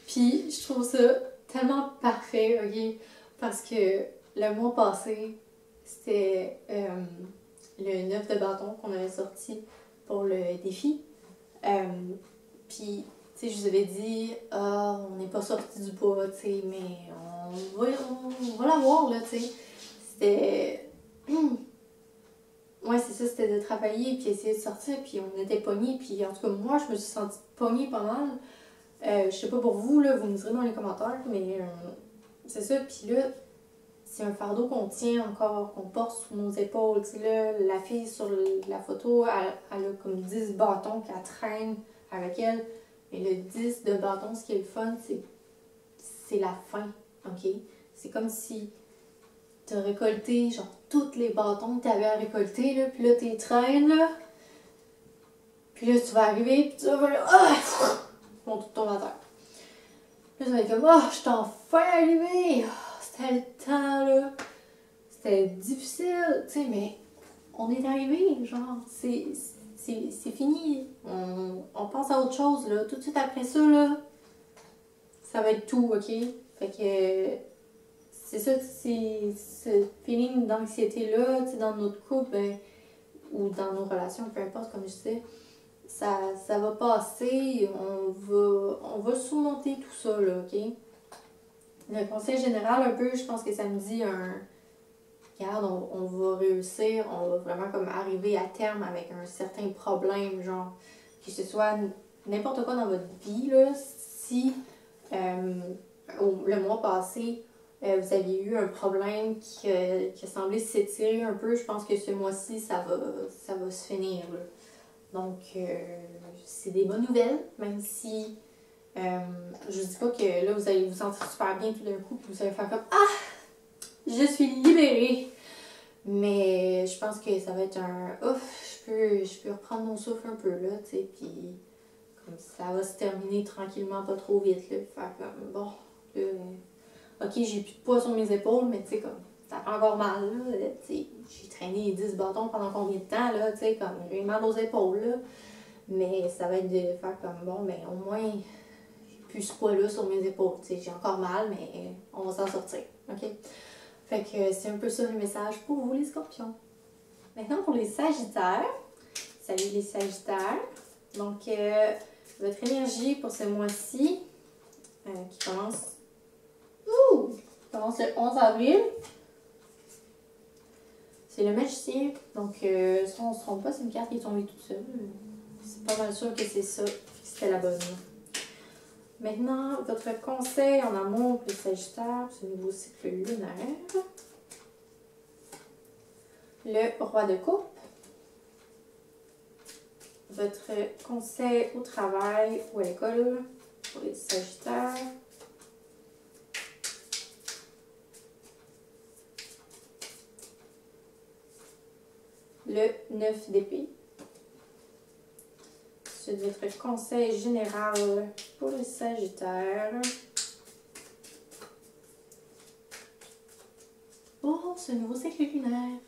[SPEAKER 1] Puis, je trouve ça tellement parfait, ok? Parce que le mois passé, c'était le 9 de bâton qu'on avait sorti pour le défi. Puis, tu sais, je vous avais dit, ah, on n'est pas sorti du bois, tu sais, mais on va l'avoir, là, tu sais. C'était. Ouais, c'est ça, c'était de travailler, puis essayer de sortir, puis on était pognés, puis en tout cas, moi, je me suis sentie pognée pas mal. Je sais pas pour vous, là, vous me direz dans les commentaires, mais c'est ça, puis là, c'est un fardeau qu'on tient encore, qu'on porte sous nos épaules. Tu sais, là, la fille sur la photo, elle a comme 10 bâtons qu'elle traîne avec elle. Mais le 10 de bâton, ce qui est le fun, c'est la fin, ok? C'est comme si t'as récolté, genre, tous les bâtons que t'avais à récolter, là, puis là, t'es traînes, là. Puis là, tu vas arriver, puis tu vas faire, ah! Bon, tout tombe à terre. Puis là, tu vas être comme, ah, je suis enfin arrivé! C'était le temps, là. C'était difficile, tu sais, mais on est arrivé, genre, c'est fini. On passe à autre chose, là. Tout de suite après ça, là, ça va être tout, ok? Fait que c'est ça, c'est ce feeling d'anxiété-là, tu sais, dans notre couple, ben, ou dans nos relations, peu importe, comme je disais, ça va passer, on va surmonter tout ça, là, ok? Le conseil général, un peu, je pense que ça me dit regarde, on va réussir, on va vraiment comme arriver à terme avec un certain problème, genre, que ce soit n'importe quoi dans votre vie, là, si le mois passé, vous aviez eu un problème qui a semblé s'étirer un peu, je pense que ce mois-ci, ça va se finir, là. Donc, c'est des bonnes nouvelles, même si je vous dis pas que là, vous allez vous sentir super bien tout d'un coup, puis vous allez faire comme ah! Je suis libérée! Mais je pense que ça va être un ouf, je peux reprendre mon souffle un peu là, tu sais, puis comme ça va se terminer tranquillement, pas trop vite là, faire comme bon, là, ok, j'ai plus de poids sur mes épaules, mais tu sais, comme ça fait encore mal là, tu sais, j'ai traîné 10 bâtons pendant combien de temps là, tu sais, comme j'ai mal aux épaules là, mais ça va être de faire comme bon, mais au moins, j'ai plus ce poids là sur mes épaules, tu sais, j'ai encore mal, mais on va s'en sortir, ok? Fait que c'est un peu ça le message pour vous les scorpions. Maintenant pour les sagittaires. Salut les sagittaires. Donc votre énergie pour ce mois-ci qui commence le 11 avril. C'est le magicien. Donc si on ne se trompe pas, c'est une carte qui est tombée toute seule. C'est pas mal sûr que c'est ça. C'était la bonne. Maintenant, votre conseil en amour pour les sagittaires, ce nouveau cycle lunaire. Le roi de coupe. Votre conseil au travail ou à l'école pour les sagittaires. Le 9 d'épée. C'est votre conseil général pour les sagittaires. Oh, ce nouveau cycle lunaire.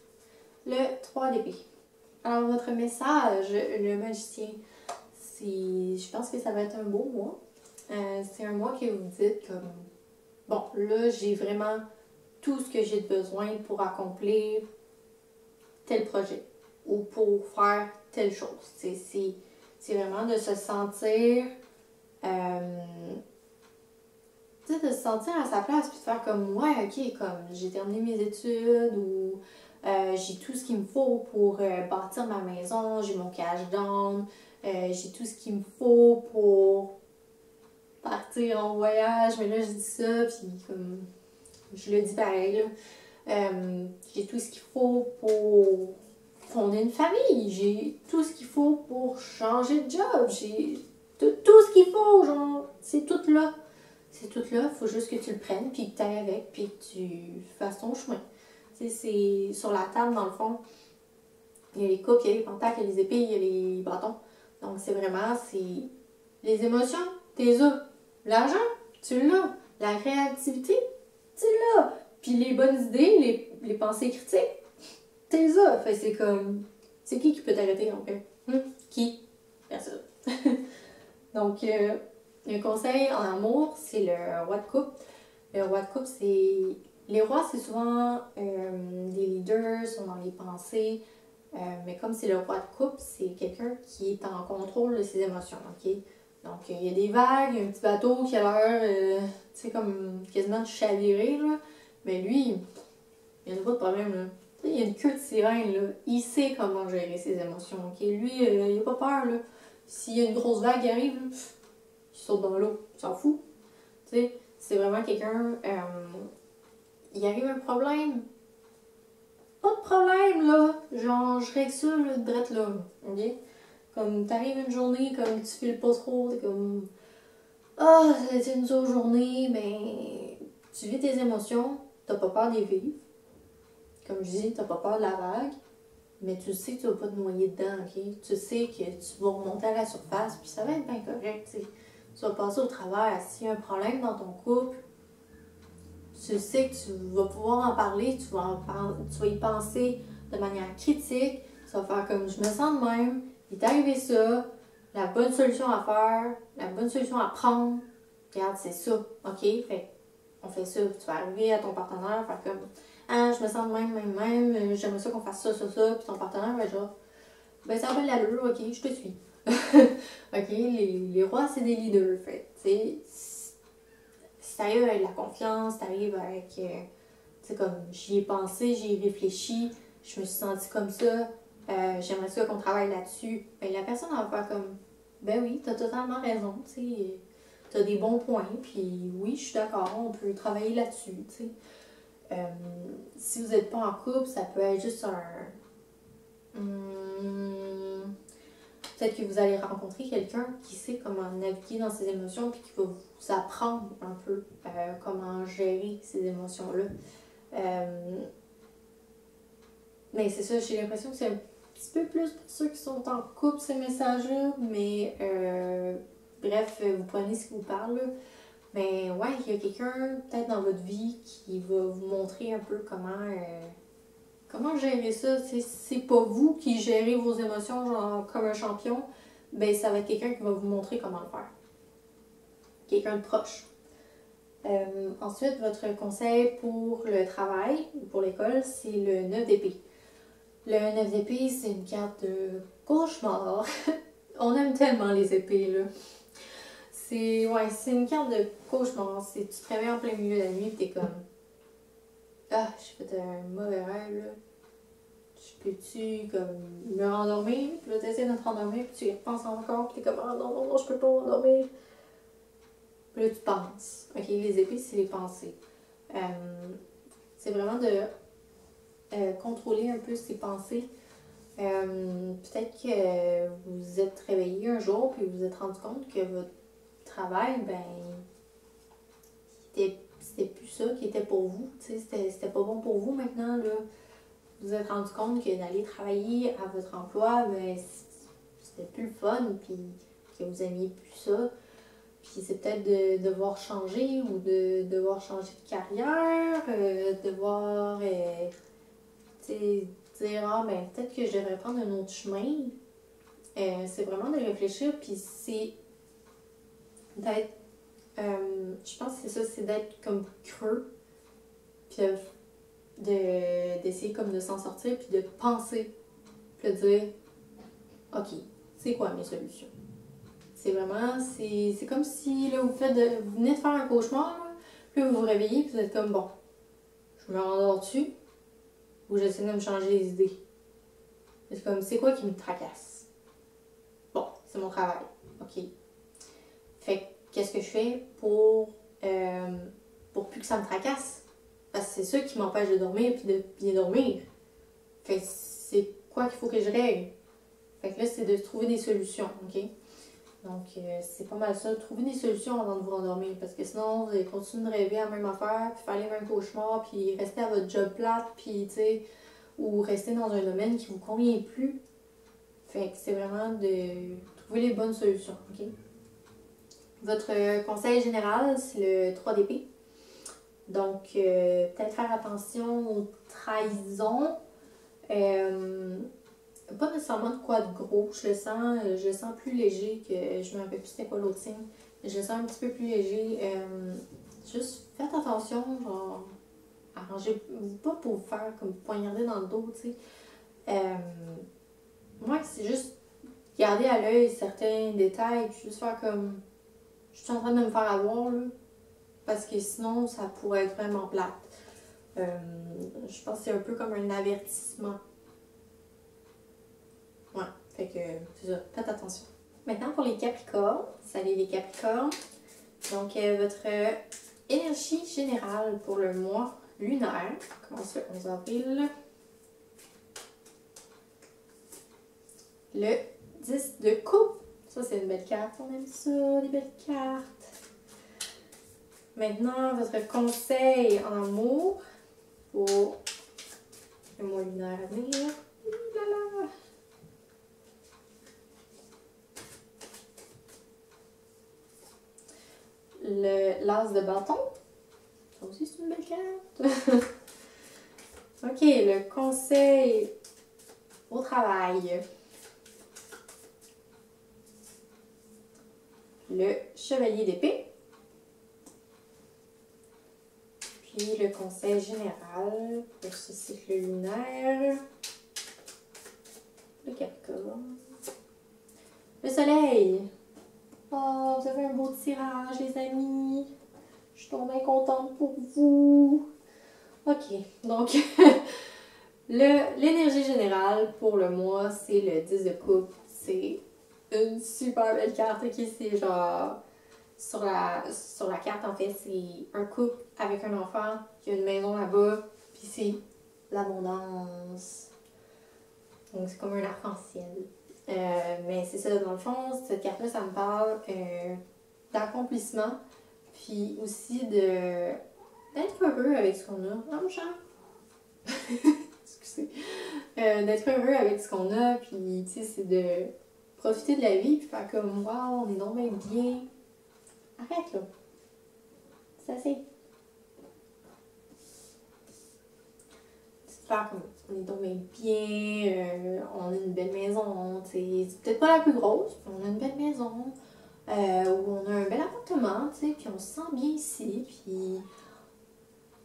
[SPEAKER 1] Le 3 d'épée. Alors, votre message, le magicien, je pense que ça va être un beau mois. C'est un mois que vous dites comme, bon, là, j'ai vraiment tout ce que j'ai besoin pour accomplir tel projet ou pour faire telle chose. C'est vraiment de se sentir, tu sais, de se sentir à sa place puis de faire comme, ouais, ok, comme j'ai terminé mes études ou j'ai tout ce qu'il me faut pour bâtir ma maison, j'ai mon cash down, j'ai tout ce qu'il me faut pour partir en voyage, mais là je dis ça, puis comme je le dis pareil, là. J'ai tout ce qu'il faut pour fonder une famille, j'ai tout ce qu'il faut pour changer de job, j'ai tout ce qu'il faut, genre, c'est tout là. C'est tout là, faut juste que tu le prennes, puis que tu ailles avec, puis que tu fasses ton chemin. Tu sais, c'est sur la table, dans le fond, il y a les coupes, il y a les pentacles, il y a les épées, il y a les bâtons. Donc, c'est vraiment, c'est les émotions, t'es là. L'argent, tu l'as. La créativité, tu l'as. Puis les bonnes idées, les pensées critiques, t'es là. Fait c'est comme, c'est qui peut t'arrêter, en fait? Qui? Personne. Donc, un conseil en amour, c'est le roi de coupe. Le roi de coupe, c'est... Les rois, c'est souvent des leaders, sont dans les pensées. Mais comme c'est le roi de coupe, c'est quelqu'un qui est en contrôle de ses émotions, ok? Donc, il y a des vagues, il y a un petit bateau qui a l'air, tu sais, comme quasiment de chavirer, là. Mais lui, il n'y a pas de problème, là. Tu sais, il y a une queue de sirène, là. Il sait comment gérer ses émotions, ok? Lui, il n'a pas peur, là. S'il y a une grosse vague qui arrive, là, il saute dans l'eau, il s'en fout. Tu sais, c'est vraiment quelqu'un, il arrive un problème, pas de problème, là. Genre, je règle ça, là, drette là, ok? Comme, t'arrives une journée, comme tu files pas trop, t'es comme, ah, c'est une dure journée, mais tu vis tes émotions, t'as pas peur des vivre. Comme je dis, t'as pas peur de la vague, mais tu sais que tu vas pas te noyer dedans, ok? Tu sais que tu vas remonter à la surface, puis ça va être bien correct, tu sais. Tu vas passer au travers. S'il y a un problème dans ton couple, tu sais que tu vas pouvoir en parler, tu vas y penser de manière critique, tu vas faire comme je me sens de même, il t'est arrivé ça, la bonne solution à faire, la bonne solution à prendre, regarde, c'est ça, ok? Fait on fait ça, tu vas arriver à ton partenaire, faire comme ah, je me sens de même, j'aimerais ça qu'on fasse ça, puis ton partenaire va genre ben ça va de l'allure, ok, je te suis. Ok, les rois c'est des leaders, fait, tu sais. Si t'arrives avec la confiance, t'arrives avec, tu sais, comme j'y ai pensé, j'y ai réfléchi, je me suis sentie comme ça, j'aimerais ça qu'on travaille là-dessus. Ben, la personne va faire comme, ben oui, t'as totalement raison, tu sais, t'as des bons points, puis oui, je suis d'accord, on peut travailler là-dessus, tu sais. Si vous n'êtes pas en couple, ça peut être juste un. Peut-être que vous allez rencontrer quelqu'un qui sait comment naviguer dans ses émotions puis qui va vous apprendre un peu comment gérer ces émotions-là. Mais c'est ça, j'ai l'impression que c'est un petit peu plus pour ceux qui sont en couple, ces messages-là. Mais bref, vous prenez ce qui vous parle. Là. Mais ouais, il y a quelqu'un peut-être dans votre vie qui va vous montrer un peu comment gérer ça. Si c'est pas vous qui gérez vos émotions genre comme un champion, ben ça va être quelqu'un qui va vous montrer comment le faire. Quelqu'un de proche. Ensuite, votre conseil pour le travail ou pour l'école, c'est le 9 d'épée. Le 9 d'épée, c'est une carte de cauchemar. On aime tellement les épées, là. C'est une carte de cauchemar. Tu te réveilles en plein milieu de la nuit et t'es comme ah, j'ai fait un mauvais rêve, là. Je peux-tu comme me rendormir? Puis là, t'essaies de te rendormir, puis tu y repenses encore, puis t'es comme ah non, non, non, je peux pas m'endormir. Puis là, tu penses. Ok, les épées, c'est les pensées. C'est vraiment de contrôler un peu ses pensées. Peut-être que vous vous êtes réveillé un jour, puis vous vous êtes rendu compte que votre travail, ben, c'était plus ça qui était pour vous. C'était pas bon pour vous maintenant, là. Vous vous êtes rendu compte que d'aller travailler à votre emploi, ben, c'était plus le fun, puis que vous aimiez plus ça. Puis c'est peut-être de devoir changer ou de devoir changer de carrière, devoir dire ah ben peut-être que je devrais prendre un autre chemin. C'est vraiment de réfléchir, puis c'est d'être je pense que c'est ça, c'est d'être comme creux, puis d'essayer comme de s'en sortir, puis de penser, puis de dire, ok, c'est quoi mes solutions? C'est vraiment, c'est comme si là, vous venez de faire un cauchemar, là, puis là, vous vous réveillez, puis vous êtes comme, bon, je me rendors dessus, ou j'essaie de me changer les idées. C'est comme, c'est quoi qui me tracasse? Bon, c'est mon travail, ok. Fait que, qu'est-ce que je fais pour plus que ça me tracasse? Parce que c'est ça qui m'empêche de dormir, puis de bien dormir. Fait que, c'est quoi qu'il faut que je règle? Fait que là, c'est de trouver des solutions, ok? Donc, c'est pas mal ça. Trouver des solutions avant de vous rendormir. Parce que sinon, vous allez continuer de rêver à la même affaire, puis faire les mêmes cauchemars, puis rester à votre job plate, puis, tu sais, ou rester dans un domaine qui vous convient plus. Fait que c'est vraiment de trouver les bonnes solutions, ok? Votre conseil général, c'est le 3DP. Donc, peut-être faire attention aux trahisons. Pas nécessairement de quoi de gros, je le sens plus léger que je me rappelle plus c'était quoi l'autre signe. Je le sens un petit peu plus léger. Juste faites attention, genre arrangez-vous pas pour vous faire comme poignarder dans le dos, tu sais. Moi, c'est juste garder à l'œil certains détails, puis juste faire comme je suis en train de me faire avoir là. Parce que sinon ça pourrait être vraiment plate. Je pense que c'est un peu comme un avertissement. Ouais, fait que c'est ça, faites attention. Maintenant pour les Capricornes, salut les Capricornes. Donc votre énergie générale pour le mois lunaire commence le 11 avril. Le 10 de coupe. Ça c'est une belle carte, on aime ça, des belles cartes. Maintenant, votre conseil en amour pour le mois lunaire à venir. L'as de bâton. Ça aussi, c'est une belle carte. Ok, le conseil au travail. Le chevalier d'épée. Puis le conseil général pour ce cycle lunaire. Le Capricorne. Le soleil. Oh, vous avez un beau tirage, les amis. Je suis tombée contente pour vous. Ok, donc l'énergie générale pour le mois, c'est le 10 de coupe. C'est une super belle carte. Ok, c'est genre sur la carte, en fait, c'est un couple avec un enfant qui a une maison là-bas, puis c'est l'abondance. Donc c'est comme un arc-en-ciel. Mais c'est ça, dans le fond, cette carte-là, ça me parle d'accomplissement, puis aussi d'être heureux avec ce qu'on a. Ah, mon chat! Excusez. D'être heureux avec ce qu'on a, puis tu sais, c'est de profiter de la vie, puis faire comme, waouh, on est donc bien. Arrête là. C'est assez. C'est faire comme, on est donc bien, on a une belle maison, c'est peut-être pas la plus grosse, mais on a une belle maison, où on a un bel appartement, tu sais, puis on se sent bien ici, puis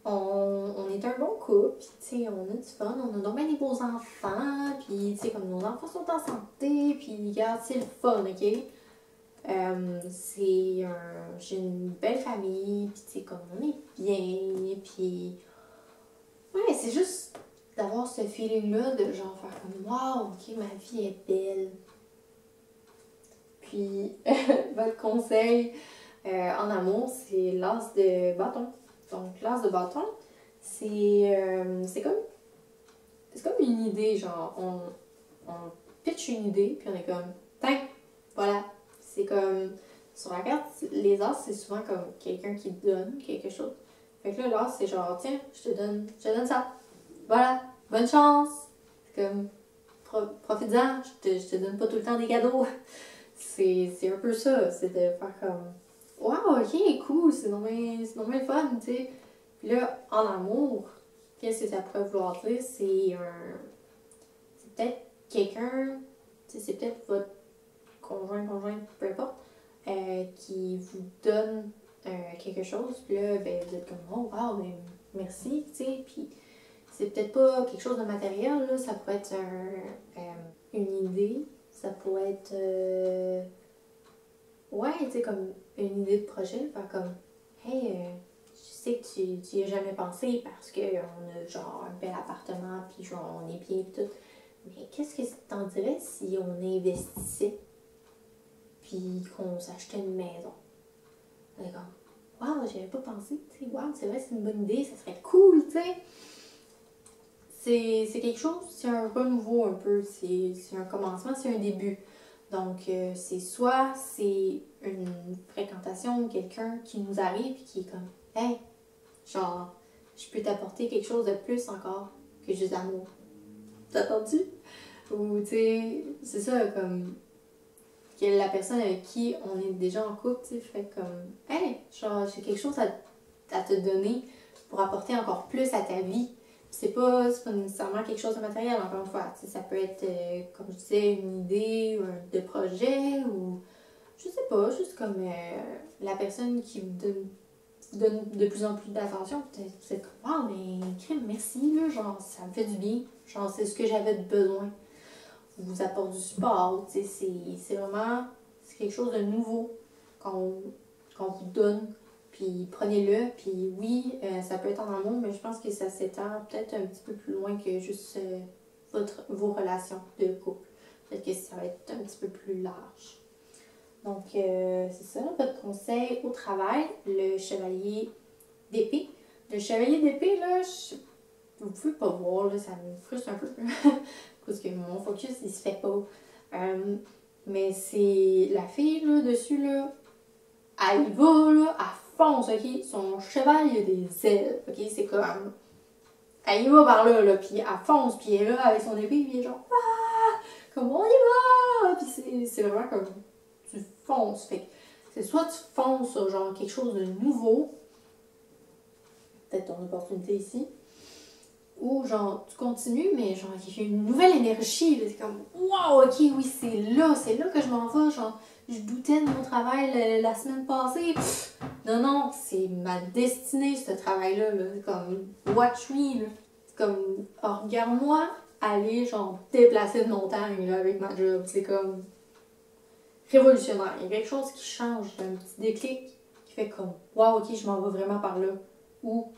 [SPEAKER 1] on est un bon couple, puis tu sais, on a du fun, on a donc bien des beaux enfants, puis tu sais, comme nos enfants sont en santé, puis regarde, c'est le fun, ok? J'ai une belle famille, puis tu sais, comme on est bien, puis ouais, c'est juste d'avoir ce feeling-là de genre faire comme wow, ok, ma vie est belle. Puis, votre conseil en amour, c'est l'as de bâton. Donc, l'as de bâton, c'est comme une idée, genre, on pitch une idée, puis on est comme, tiens, voilà. C'est comme, sur la carte, les as, c'est souvent comme quelqu'un qui donne quelque chose. Fait que là, l'as, c'est genre, tiens, je te donne ça. Voilà, bonne chance. C'est comme, profite-en, je te donne pas tout le temps des cadeaux. C'est un peu ça, c'est de faire comme, wow, ok, cool, c'est normal le fun, tu sais. Puis là, en amour, qu'est-ce que ça pourrait vouloir dire? C'est peut-être quelqu'un, tu sais, c'est peut-être votre conjoint, peu importe, qui vous donne quelque chose, puis là, ben, vous êtes comme, oh, wow, ben, merci, tu sais, puis c'est peut-être pas quelque chose de matériel, là, ça pourrait être une idée, ça pourrait être, ouais, tu sais, comme une idée de projet, faire comme, hey, je sais que tu y as jamais pensé parce qu'on a genre un bel appartement, puis genre on est bien, pis tout, mais qu'est-ce que t'en dirais si on investissait, puis qu'on s'achetait une maison? On est comme, wow, j'avais pas pensé, tu sais, wow, c'est vrai, c'est une bonne idée, ça serait cool, tu sais. C'est quelque chose, c'est un renouveau un peu, c'est un commencement, c'est un début. Donc, c'est soit c'est une fréquentation ou quelqu'un qui nous arrive et qui est comme, hey, genre, je peux t'apporter quelque chose de plus encore que juste l'amour. T'as entendu? Ou, tu sais, c'est ça, comme, que la personne avec qui on est déjà en couple, tu sais, fait comme, hey, genre, j'ai quelque chose à te donner pour apporter encore plus à ta vie. C'est pas nécessairement quelque chose de matériel, encore une fois. Tu sais, ça peut être, comme je disais, une idée de projet ou, je sais pas, juste comme la personne qui vous donne de plus en plus d'attention. Peut-être vous êtes comme, wow, mais crème, merci, là, genre, ça me fait du bien. Genre, c'est ce que j'avais besoin. Vous apporte du support, tu sais, c'est vraiment, c'est quelque chose de nouveau qu'on vous donne. Puis prenez-le, puis oui, ça peut être en amour, mais je pense que ça s'étend peut-être un petit peu plus loin que juste vos relations de couple. Peut-être que ça va être un petit peu plus large. Donc, c'est ça, votre conseil au travail, le chevalier d'épée. Le chevalier d'épée, là, vous pouvez pas voir, là, ça me frustre un peu. Parce que mon focus, il se fait pas. Mais c'est la fille, là, dessus, là, elle y va, là, elle fonce, ok? Son cheval, il a des ailes, ok? C'est comme... Elle y va par là, là, puis elle fonce, puis elle est là avec son épée, puis elle est genre... Ah! Comme on y va! Puis c'est vraiment comme... Tu fonces, fait que c'est soit tu fonces sur genre quelque chose de nouveau, peut-être ton opportunité ici, ou genre tu continues, mais genre il y a une nouvelle énergie, là, c'est comme wow, ok, oui, c'est là que je m'en vais, genre je doutais de mon travail la semaine passée. Pff, non, c'est ma destinée ce travail-là, là. C'est comme watch me, là. C'est comme oh, regarde-moi aller genre déplacer de montagne là, avec ma job, c'est comme révolutionnaire, il y a quelque chose qui change, un petit déclic qui fait comme wow, ok, je m'en vais vraiment par là, ou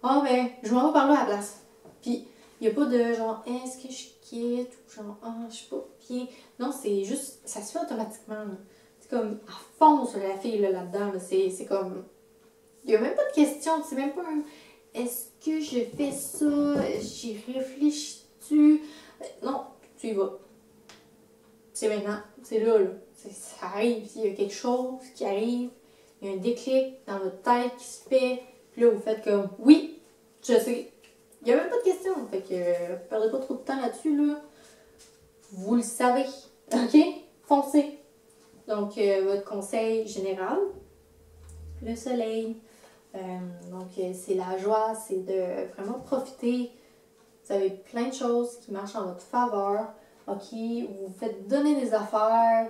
[SPEAKER 1] ah ben, je m'en vais par là à la place. Puis, il n'y a pas de genre, est-ce que je quitte ou genre, ah, je suis pas bien. Non, c'est juste, ça se fait automatiquement. Là. C'est comme, à fond sur la fille là, là-dedans. Là. C'est comme, il n'y a même pas de question. C'est même pas un, est-ce que je fais ça? J'y réfléchis-tu? Non, tu y vas. C'est maintenant. C'est là, là. Ça arrive. Il y a quelque chose qui arrive. Il y a un déclic dans votre tête qui se fait. Puis là, vous faites comme, oui, je sais. Il n'y a même pas de question. Fait que, perdez pas trop de temps là-dessus, là. Vous le savez. OK? Foncez. Donc, votre conseil général, le soleil. Donc, c'est la joie, c'est de vraiment profiter. Vous avez plein de choses qui marchent en votre faveur. OK? Vous faites donner des affaires.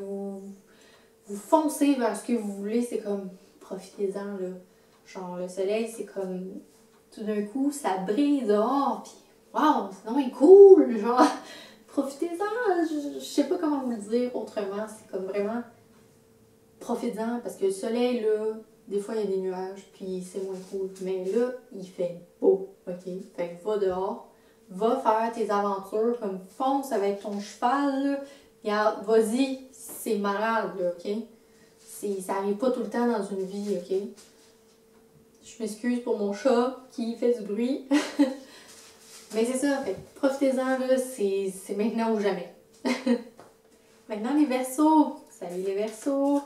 [SPEAKER 1] Vous foncez vers ce que vous voulez. C'est comme, profitez-en, là. Genre, le soleil, c'est comme, tout d'un coup, ça brille dehors, puis waouh, c'est vraiment cool, genre, profitez-en, je sais pas comment vous le dire autrement, c'est comme vraiment, profitez-en, parce que le soleil, là, des fois, il y a des nuages, puis c'est moins cool, mais là, il fait beau, ok? Fait que va dehors, va faire tes aventures, comme fonce avec ton cheval, là, regarde, vas-y, c'est malade, là, ok? Ça arrive pas tout le temps dans une vie, ok? Je m'excuse pour mon chat qui fait du bruit. Mais c'est ça, fait profitez-en, là, c'est maintenant ou jamais. Maintenant, les Verseaux. Salut les Verseaux.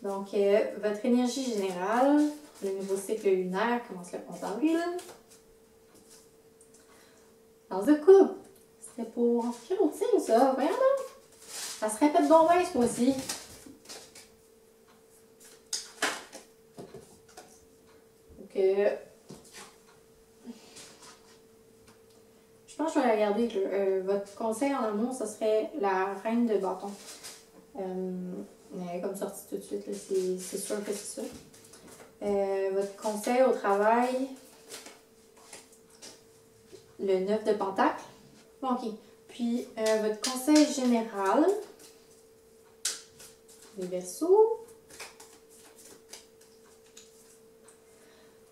[SPEAKER 1] Donc, votre énergie générale, le nouveau cycle lunaire commence le 11 avril. Dans le couple, c'était pour quel autre signe ça? Voyons donc. Ça se répète donc bien ce mois-ci. Donc, je pense que je vais regarder. Votre conseil en amour, ce serait la reine de bâton. Mais comme sortie tout de suite, c'est sûr que c'est ça. Votre conseil au travail, le 9 de Pentacle. Bon, ok. Puis, votre conseil général, les Verseaux.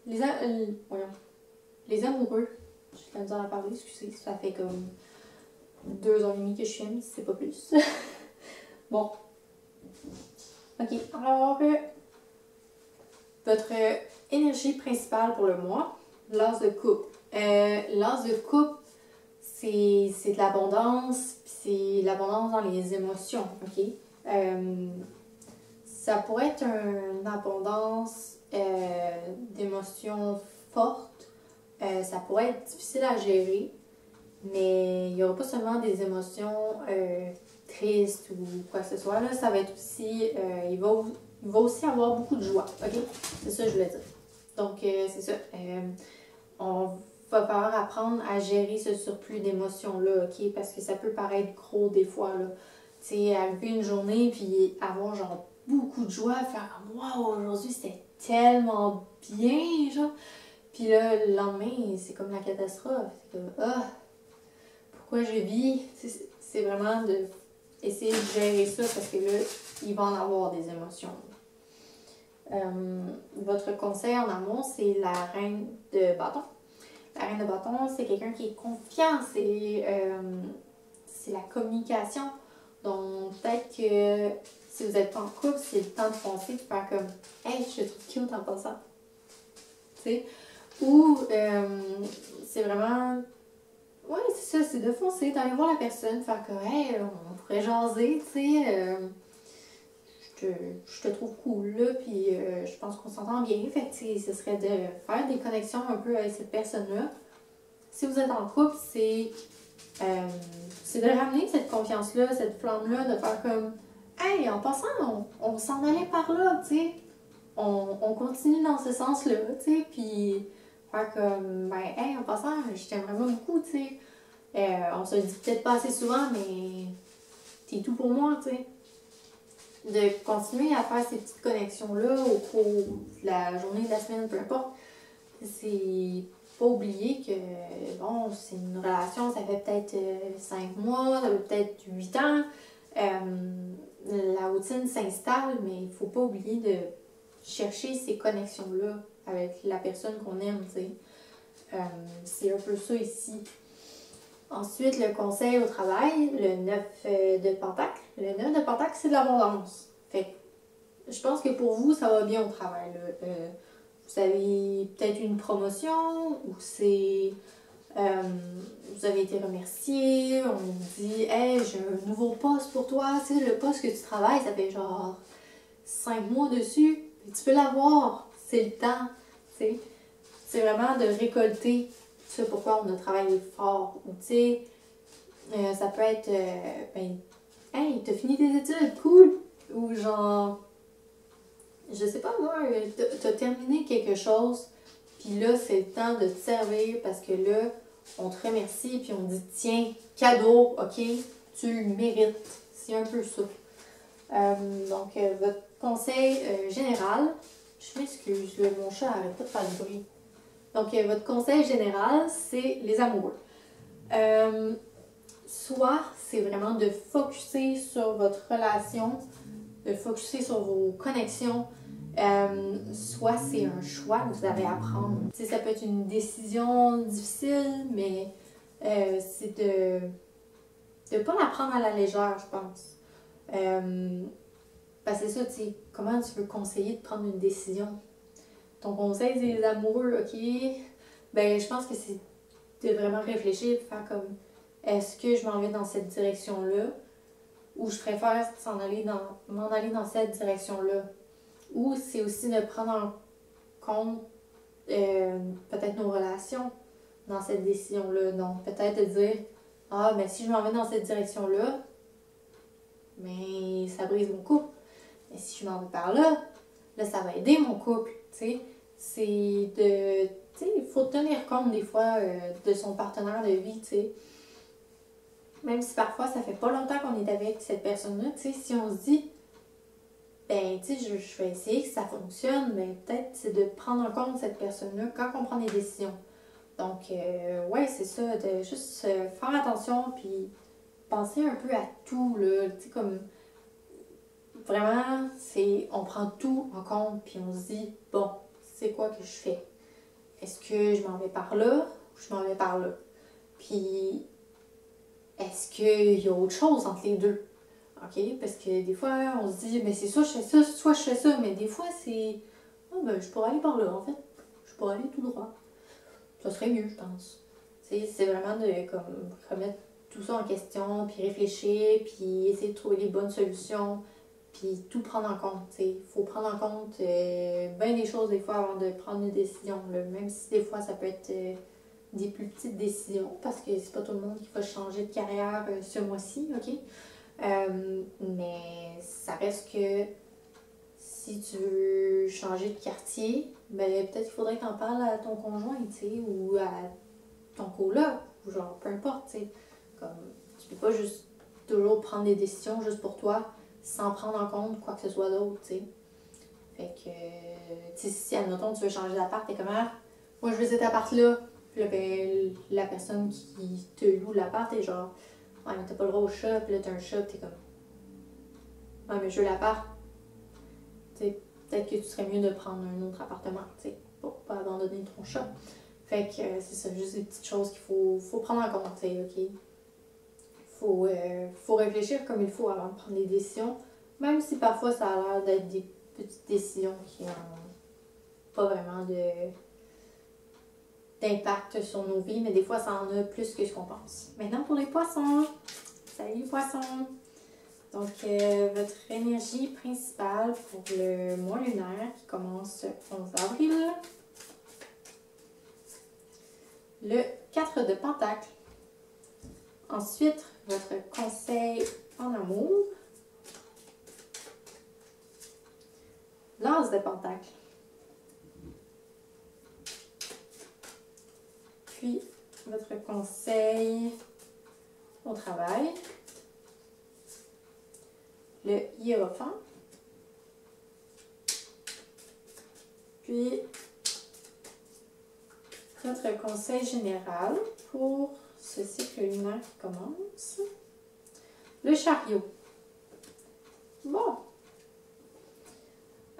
[SPEAKER 1] Voyons. Les amoureux. J'ai de la misère à parler, excusez. Ça fait comme 2h30 que je filme, si c'est pas plus. Bon. Ok, alors, votre énergie principale pour le mois, l'as de coupe. L'as de coupe, c'est de l'abondance, puis c'est l'abondance dans les émotions, ok? Ça pourrait être une abondance d'émotions fortes. Ça pourrait être difficile à gérer, mais il n'y aura pas seulement des émotions tristes ou quoi que ce soit. Là, ça va être aussi, il va aussi avoir beaucoup de joie, ok? C'est ça que je voulais dire. Donc, c'est ça. On va falloir apprendre à gérer ce surplus d'émotions-là, ok? Parce que ça peut paraître gros des fois, là. Tu sais, arriver une journée puis avoir genre beaucoup de joie, faire comme waouh, aujourd'hui c'était tellement bien, genre. Puis là, le lendemain, c'est comme la catastrophe. C'est comme ah, pourquoi je vis? C'est vraiment de essayer de gérer ça parce que là, il va en avoir des émotions. Votre conseil en amour, c'est la reine de bâton. La reine de bâton, c'est quelqu'un qui est confiant, c'est la communication. Donc, peut-être que si vous n'êtes pas en couple, c'est le temps de foncer, de faire comme hey, je te trouve cute en passant. Tu sais? Ou c'est vraiment. Ouais, c'est ça, c'est de foncer, d'aller voir la personne, faire comme hey, on pourrait jaser, tu sais. Je te trouve cool, là, puis je pense qu'on s'entend bien. Fait que, ce serait de faire des connexions un peu avec cette personne-là. Si vous êtes en couple, c'est de ramener cette confiance-là, cette flamme-là, de faire comme hey, en passant, on s'en allait par là, tu sais. On continue dans ce sens-là, tu sais, puis faire comme ben, hey, en passant, je t'aime vraiment beaucoup, tu sais. On se le dit peut-être pas assez souvent, mais t'es tout pour moi, tu sais. De continuer à faire ces petites connexions-là au cours de la journée, de la semaine, peu importe. C'est pas oublier que, bon, c'est une relation, ça fait peut-être 5 mois, ça fait peut-être 8 ans. La routine s'installe, mais il faut pas oublier de chercher ces connexions-là avec la personne qu'on aime, tu sais. C'est un peu ça ici. Ensuite, le conseil au travail, le 9 de Pentacle. Le 9 de Pentacle, c'est de l'abondance. Fait que je pense que pour vous, ça va bien au travail. Là. Vous avez peut-être une promotion ou c'est... vous avez été remercié, on vous dit « Hey, j'ai un nouveau poste pour toi. » Tu sais, le poste que tu travailles, ça fait genre 5 mois dessus. Tu peux l'avoir. C'est le temps. Tu sais. C'est vraiment de récolter ce pourquoi on a travaillé fort. Ou tu sais, ça peut être ben, hey, t'as fini tes études, cool! Ou genre, je sais pas moi, t'as terminé quelque chose, puis là, c'est le temps de te servir parce que là, on te remercie, puis on dit tiens, cadeau, ok, tu le mérites. C'est un peu ça. Donc, votre conseil général, je m'excuse, mon chat arrête pas de faire du bruit. Donc, votre conseil général, c'est les amoureux. Soit c'est vraiment de focusser sur votre relation, de focusser sur vos connexions, soit c'est un choix que vous avez à prendre. Tu sais, ça peut être une décision difficile, mais c'est de ne pas la prendre à la légère, je pense. Parce que c'est ça, tu sais, comment tu veux conseiller de prendre une décision? Ton conseil des amoureux, ok? Ben, je pense que c'est de vraiment réfléchir et faire comme est-ce que je m'en vais dans cette direction-là ou je préfère m'en aller dans cette direction-là. Ou c'est aussi de prendre en compte peut-être nos relations dans cette décision-là. Donc, peut-être de dire ah, mais si je m'en vais dans cette direction-là, mais ça brise mon couple. Mais si je m'en vais par là, ça va aider mon couple, tu sais. C'est de... Tu sais, il faut tenir compte des fois de son partenaire de vie, tu sais. Même si parfois ça fait pas longtemps qu'on est avec cette personne-là, tu sais, si on se dit, ben, tu sais, je vais essayer que ça fonctionne, mais peut-être c'est de prendre en compte cette personne-là quand on prend des décisions. Donc, ouais, c'est ça, de juste faire attention, puis penser un peu à tout, là, tu sais, comme, vraiment, on prend tout en compte, puis on se dit, bon, c'est quoi que je fais? Est-ce que je m'en vais par là ou je m'en vais par là? Puis, est-ce qu'il y a autre chose entre les deux? OK? Parce que des fois, on se dit, mais c'est soit je fais ça, soit je fais ça, mais des fois, c'est, ah ben, je pourrais aller par là, en fait. Je pourrais aller tout droit. Ça serait mieux, je pense. C'est vraiment de comme, remettre tout ça en question, puis réfléchir, puis essayer de trouver les bonnes solutions, puis tout prendre en compte. Il faut prendre en compte bien des choses des fois avant de prendre une décision. Là. Même si des fois ça peut être des plus petites décisions, parce que c'est pas tout le monde qui va changer de carrière ce mois-ci, OK? Mais ça reste que si tu veux changer de quartier, ben peut-être qu'il faudrait que tu en parles à ton conjoint, tu sais, ou à ton coloc, ou genre, peu importe, tu sais. Comme, tu peux pas juste toujours prendre des décisions juste pour toi, sans prendre en compte quoi que ce soit d'autre, tu sais. Fait que, tu sais, si, admettons, tu veux changer d'appart, t'es comme, ah, moi je veux cet appart-là. Puis là, ben, la personne qui te loue l'appart est genre, ouais, mais t'as pas le droit au chat, puis là, t'as un chat, t'es comme, ouais, mais je veux l'appart. Tu sais, peut-être que tu serais mieux de prendre un autre appartement, tu sais, pour pas abandonner ton chat. Fait que c'est ça, juste des petites choses qu'il faut prendre en compte, tu sais, OK? Faut réfléchir comme il faut avant de prendre des décisions, même si parfois ça a l'air d'être des petites décisions qui n'ont pas vraiment d'impact sur nos vies, mais des fois ça en a plus que ce qu'on pense. Maintenant pour les poissons. Salut les poissons! Donc, votre énergie principale pour le mois lunaire qui commence le 11 avril. Le 4 de Pentacle. Ensuite, votre conseil en amour. L'As de Pentacle. Puis, votre conseil au travail. Le Hiérophant. Puis, notre conseil général pour ce cycle lunaire qui commence. Le Chariot. Bon.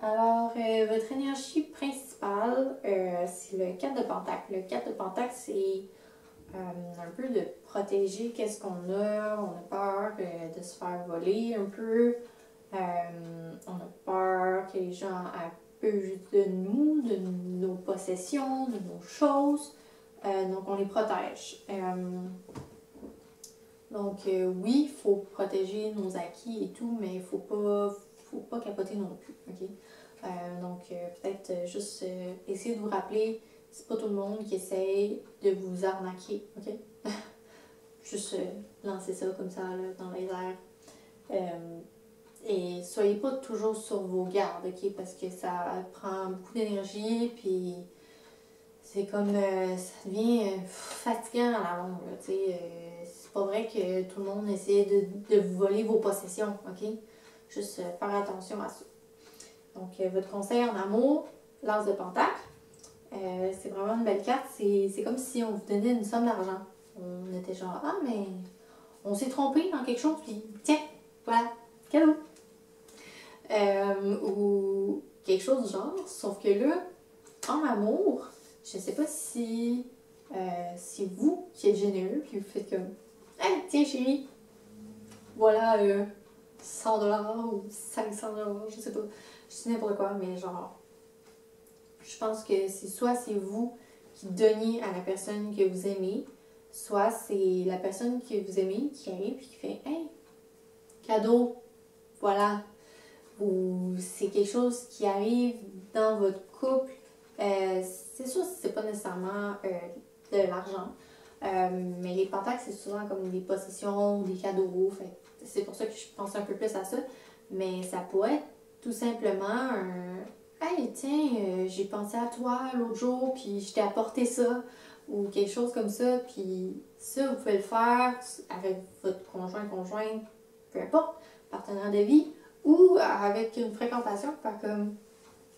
[SPEAKER 1] Alors, votre énergie principale, c'est le 4 de Pentacle. Le 4 de Pentacle, c'est un peu de protéger qu'est-ce qu'on a. On a peur de se faire voler un peu. On a peur que les gens abusent de nous, de nos possessions, de nos choses. Donc, on les protège. Donc, oui, il faut protéger nos acquis et tout, mais il faut pas capoter non plus. OK? Donc, peut-être juste essayer de vous rappeler, c'est pas tout le monde qui essaye de vous arnaquer. OK? Juste lancer ça comme ça là, dans les airs. Et soyez pas toujours sur vos gardes, OK? Parce que ça prend beaucoup d'énergie, puis c'est comme, ça devient fatigant à la longue, tu sais. C'est pas vrai que tout le monde essaie de vous voler vos possessions, OK? Juste faire attention à ça. Donc, votre conseil en amour, l'As de Pentacle, c'est vraiment une belle carte. C'est comme si on vous donnait une somme d'argent. On était genre, ah, mais on s'est trompé dans quelque chose, puis tiens, voilà, cadeau. Ou quelque chose du genre, sauf que là, en amour, je sais pas si c'est vous qui êtes généreux, puis vous faites comme, hey, tiens chérie, voilà 100$ ou 500$, je sais pas, je sais n'importe quoi, mais genre, je pense que soit c'est vous qui donniez à la personne que vous aimez, soit c'est la personne que vous aimez qui arrive et qui fait, hey, cadeau, voilà. Ou c'est quelque chose qui arrive dans votre couple. C'est sûr que c'est pas nécessairement de l'argent. Mais les pentacles, c'est souvent comme des possessions ou des cadeaux. C'est pour ça que je pense un peu plus à ça. Mais ça pourrait être tout simplement un hey, tiens, j'ai pensé à toi l'autre jour, puis je t'ai apporté ça. Ou quelque chose comme ça. Puis ça, vous pouvez le faire avec votre conjointe, peu importe, partenaire de vie. Ou avec une fréquentation, faire comme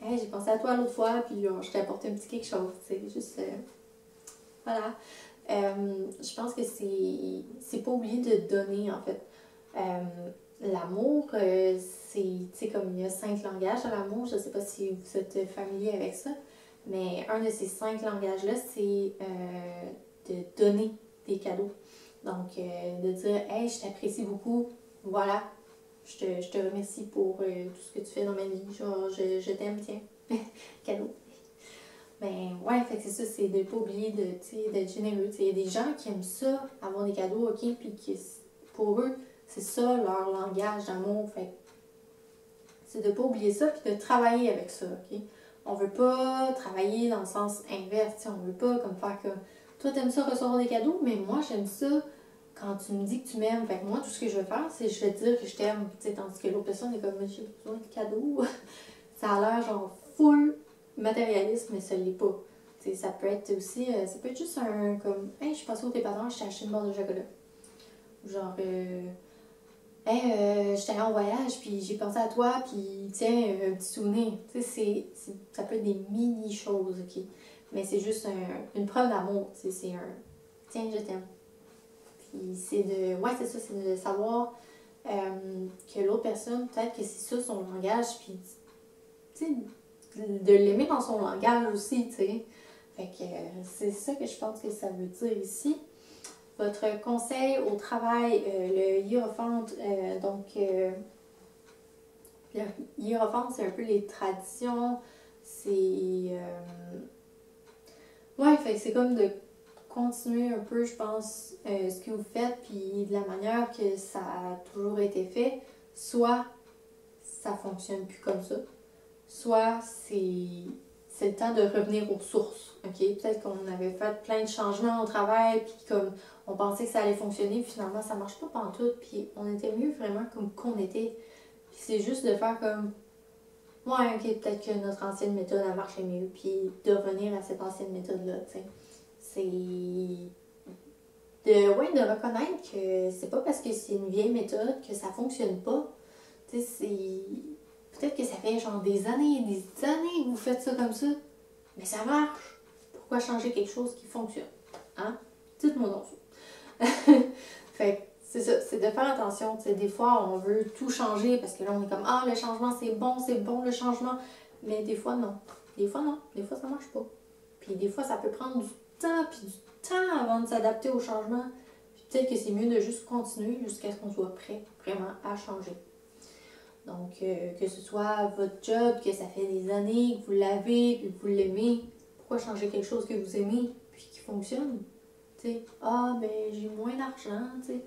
[SPEAKER 1] hey, j'ai pensé à toi l'autre fois, puis je t'ai apporté un petit quelque chose, tu sais, juste voilà. Je pense que c'est pas oublier de donner en fait. L'amour, c'est, tu sais, comme il y a 5 langages à l'amour, je sais pas si vous êtes familier avec ça, mais un de ces 5 langages-là, c'est de donner des cadeaux. Donc, de dire, hey, je t'apprécie beaucoup, voilà, je te remercie pour tout ce que tu fais dans ma vie, genre, je t'aime, tiens, cadeau. Ben ouais, fait que c'est ça, c'est de pas oublier d'être généreux. Il y a des gens qui aiment ça, avoir des cadeaux, ok, puis qui, pour eux, c'est ça leur langage d'amour. Fait c'est de pas oublier ça, puis de travailler avec ça, ok? On veut pas travailler dans le sens inverse, on veut pas comme faire comme toi t'aimes ça recevoir des cadeaux, mais moi j'aime ça quand tu me dis que tu m'aimes. Fait que moi, tout ce que je vais faire, c'est je vais te dire que je t'aime, tandis que l'autre personne est comme j'ai besoin de cadeaux. Ça a l'air genre full matérialiste, mais ça l'est pas. T'sais, ça peut être aussi, ça peut être juste un comme hey, je suis passée au dépanneur, je t'ai acheté une barre de chocolat. Genre, hey, j'étais allée en voyage, puis j'ai pensé à toi, puis tiens, un petit souvenir. Tu sais, ça peut être des mini-choses, ok? Mais c'est juste une preuve d'amour, tu sais, c'est un tiens, je t'aime. Puis c'est de, ouais, c'est ça, c'est de savoir que l'autre personne, peut-être que c'est ça son langage, puis tu sais, de l'aimer dans son langage aussi, tu sais. Fait que c'est ça que je pense que ça veut dire ici. Votre conseil au travail, le hiérophante, le hiérophante, c'est un peu les traditions, c'est... ouais, fait que c'est comme de continuer un peu, je pense, ce que vous faites, puis de la manière que ça a toujours été fait, soit ça fonctionne plus comme ça, soit c'est le temps de revenir aux sources, ok? Peut-être qu'on avait fait plein de changements au travail, puis comme on pensait que ça allait fonctionner, puis finalement ça marche pas pantoute, puis on était mieux vraiment comme qu'on était. Puis c'est juste de faire comme, ouais, ok, peut-être que notre ancienne méthode a marché mieux, puis de revenir à cette ancienne méthode-là, tu sais. C'est ouais, de reconnaître que c'est pas parce que c'est une vieille méthode que ça fonctionne pas. Tu sais, c'est... Peut-être que ça fait genre des années et des années que vous faites ça comme ça, mais ça marche. Pourquoi changer quelque chose qui fonctionne? Hein? Dites-moi donc ça. Fait que c'est ça, c'est de faire attention. T'sais, des fois, on veut tout changer parce que là, on est comme ah, le changement, c'est bon le changement. Mais des fois, non. Des fois, non. Des fois, ça marche pas. Puis des fois, ça peut prendre du temps, puis du temps avant de s'adapter au changement. Puis peut-être que c'est mieux de juste continuer jusqu'à ce qu'on soit prêt vraiment à changer. Donc, que ce soit votre job, que ça fait des années que vous l'avez, puis que vous l'aimez, pourquoi changer quelque chose que vous aimez, puis qui fonctionne? Tu sais, ah, ben j'ai moins d'argent, tu sais.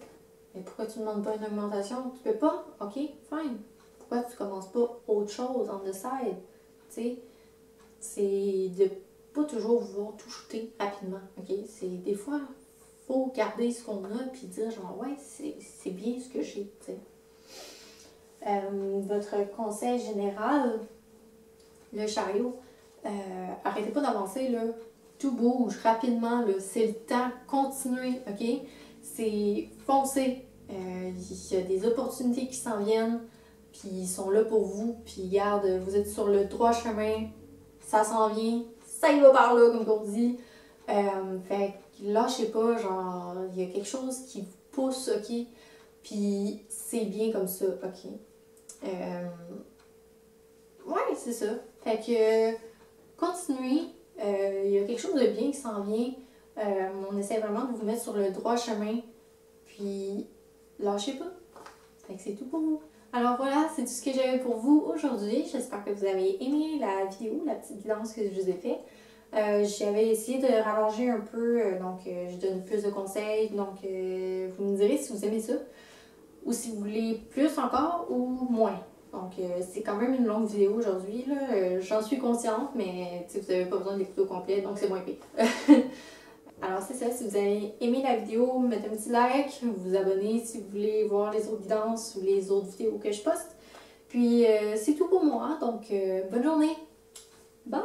[SPEAKER 1] Mais pourquoi tu ne demandes pas une augmentation? Tu peux pas? Ok, fine. Pourquoi tu commences pas autre chose on the side? Tu sais, c'est de pas toujours vouloir tout shooter rapidement, ok? C'est des fois, faut garder ce qu'on a, puis dire genre, ouais, c'est bien ce que j'ai, tu sais. Votre conseil général, le chariot, arrêtez pas d'avancer, là. Tout bouge rapidement, là. C'est le temps. Continuez, ok? C'est foncer. Il y a des opportunités qui s'en viennent, puis ils sont là pour vous. Puis regarde, vous êtes sur le droit chemin, ça s'en vient, ça y va par là, comme on dit. Fait que lâchez pas, genre, il y a quelque chose qui vous pousse, ok? Puis c'est bien comme ça, ok? Ouais, c'est ça. Fait que continuez. Il y a quelque chose de bien qui s'en vient. On essaie vraiment de vous mettre sur le droit chemin. Puis lâchez pas. Fait que c'est tout pour vous. Alors voilà, c'est tout ce que j'avais pour vous aujourd'hui. J'espère que vous avez aimé la vidéo, la petite guidance que je vous ai fait. J'avais essayé de rallonger un peu, donc je donne plus de conseils. Donc vous me direz si vous aimez ça ou si vous voulez plus encore ou moins. Donc c'est quand même une longue vidéo aujourd'hui, j'en suis consciente, mais vous n'avez pas besoin de l'écouter au complet, donc c'est moins pire. Alors c'est ça, si vous avez aimé la vidéo, mettez un petit like, vous abonnez si vous voulez voir les autres guidances ou les autres vidéos que je poste. Puis c'est tout pour moi, donc bonne journée! Bye!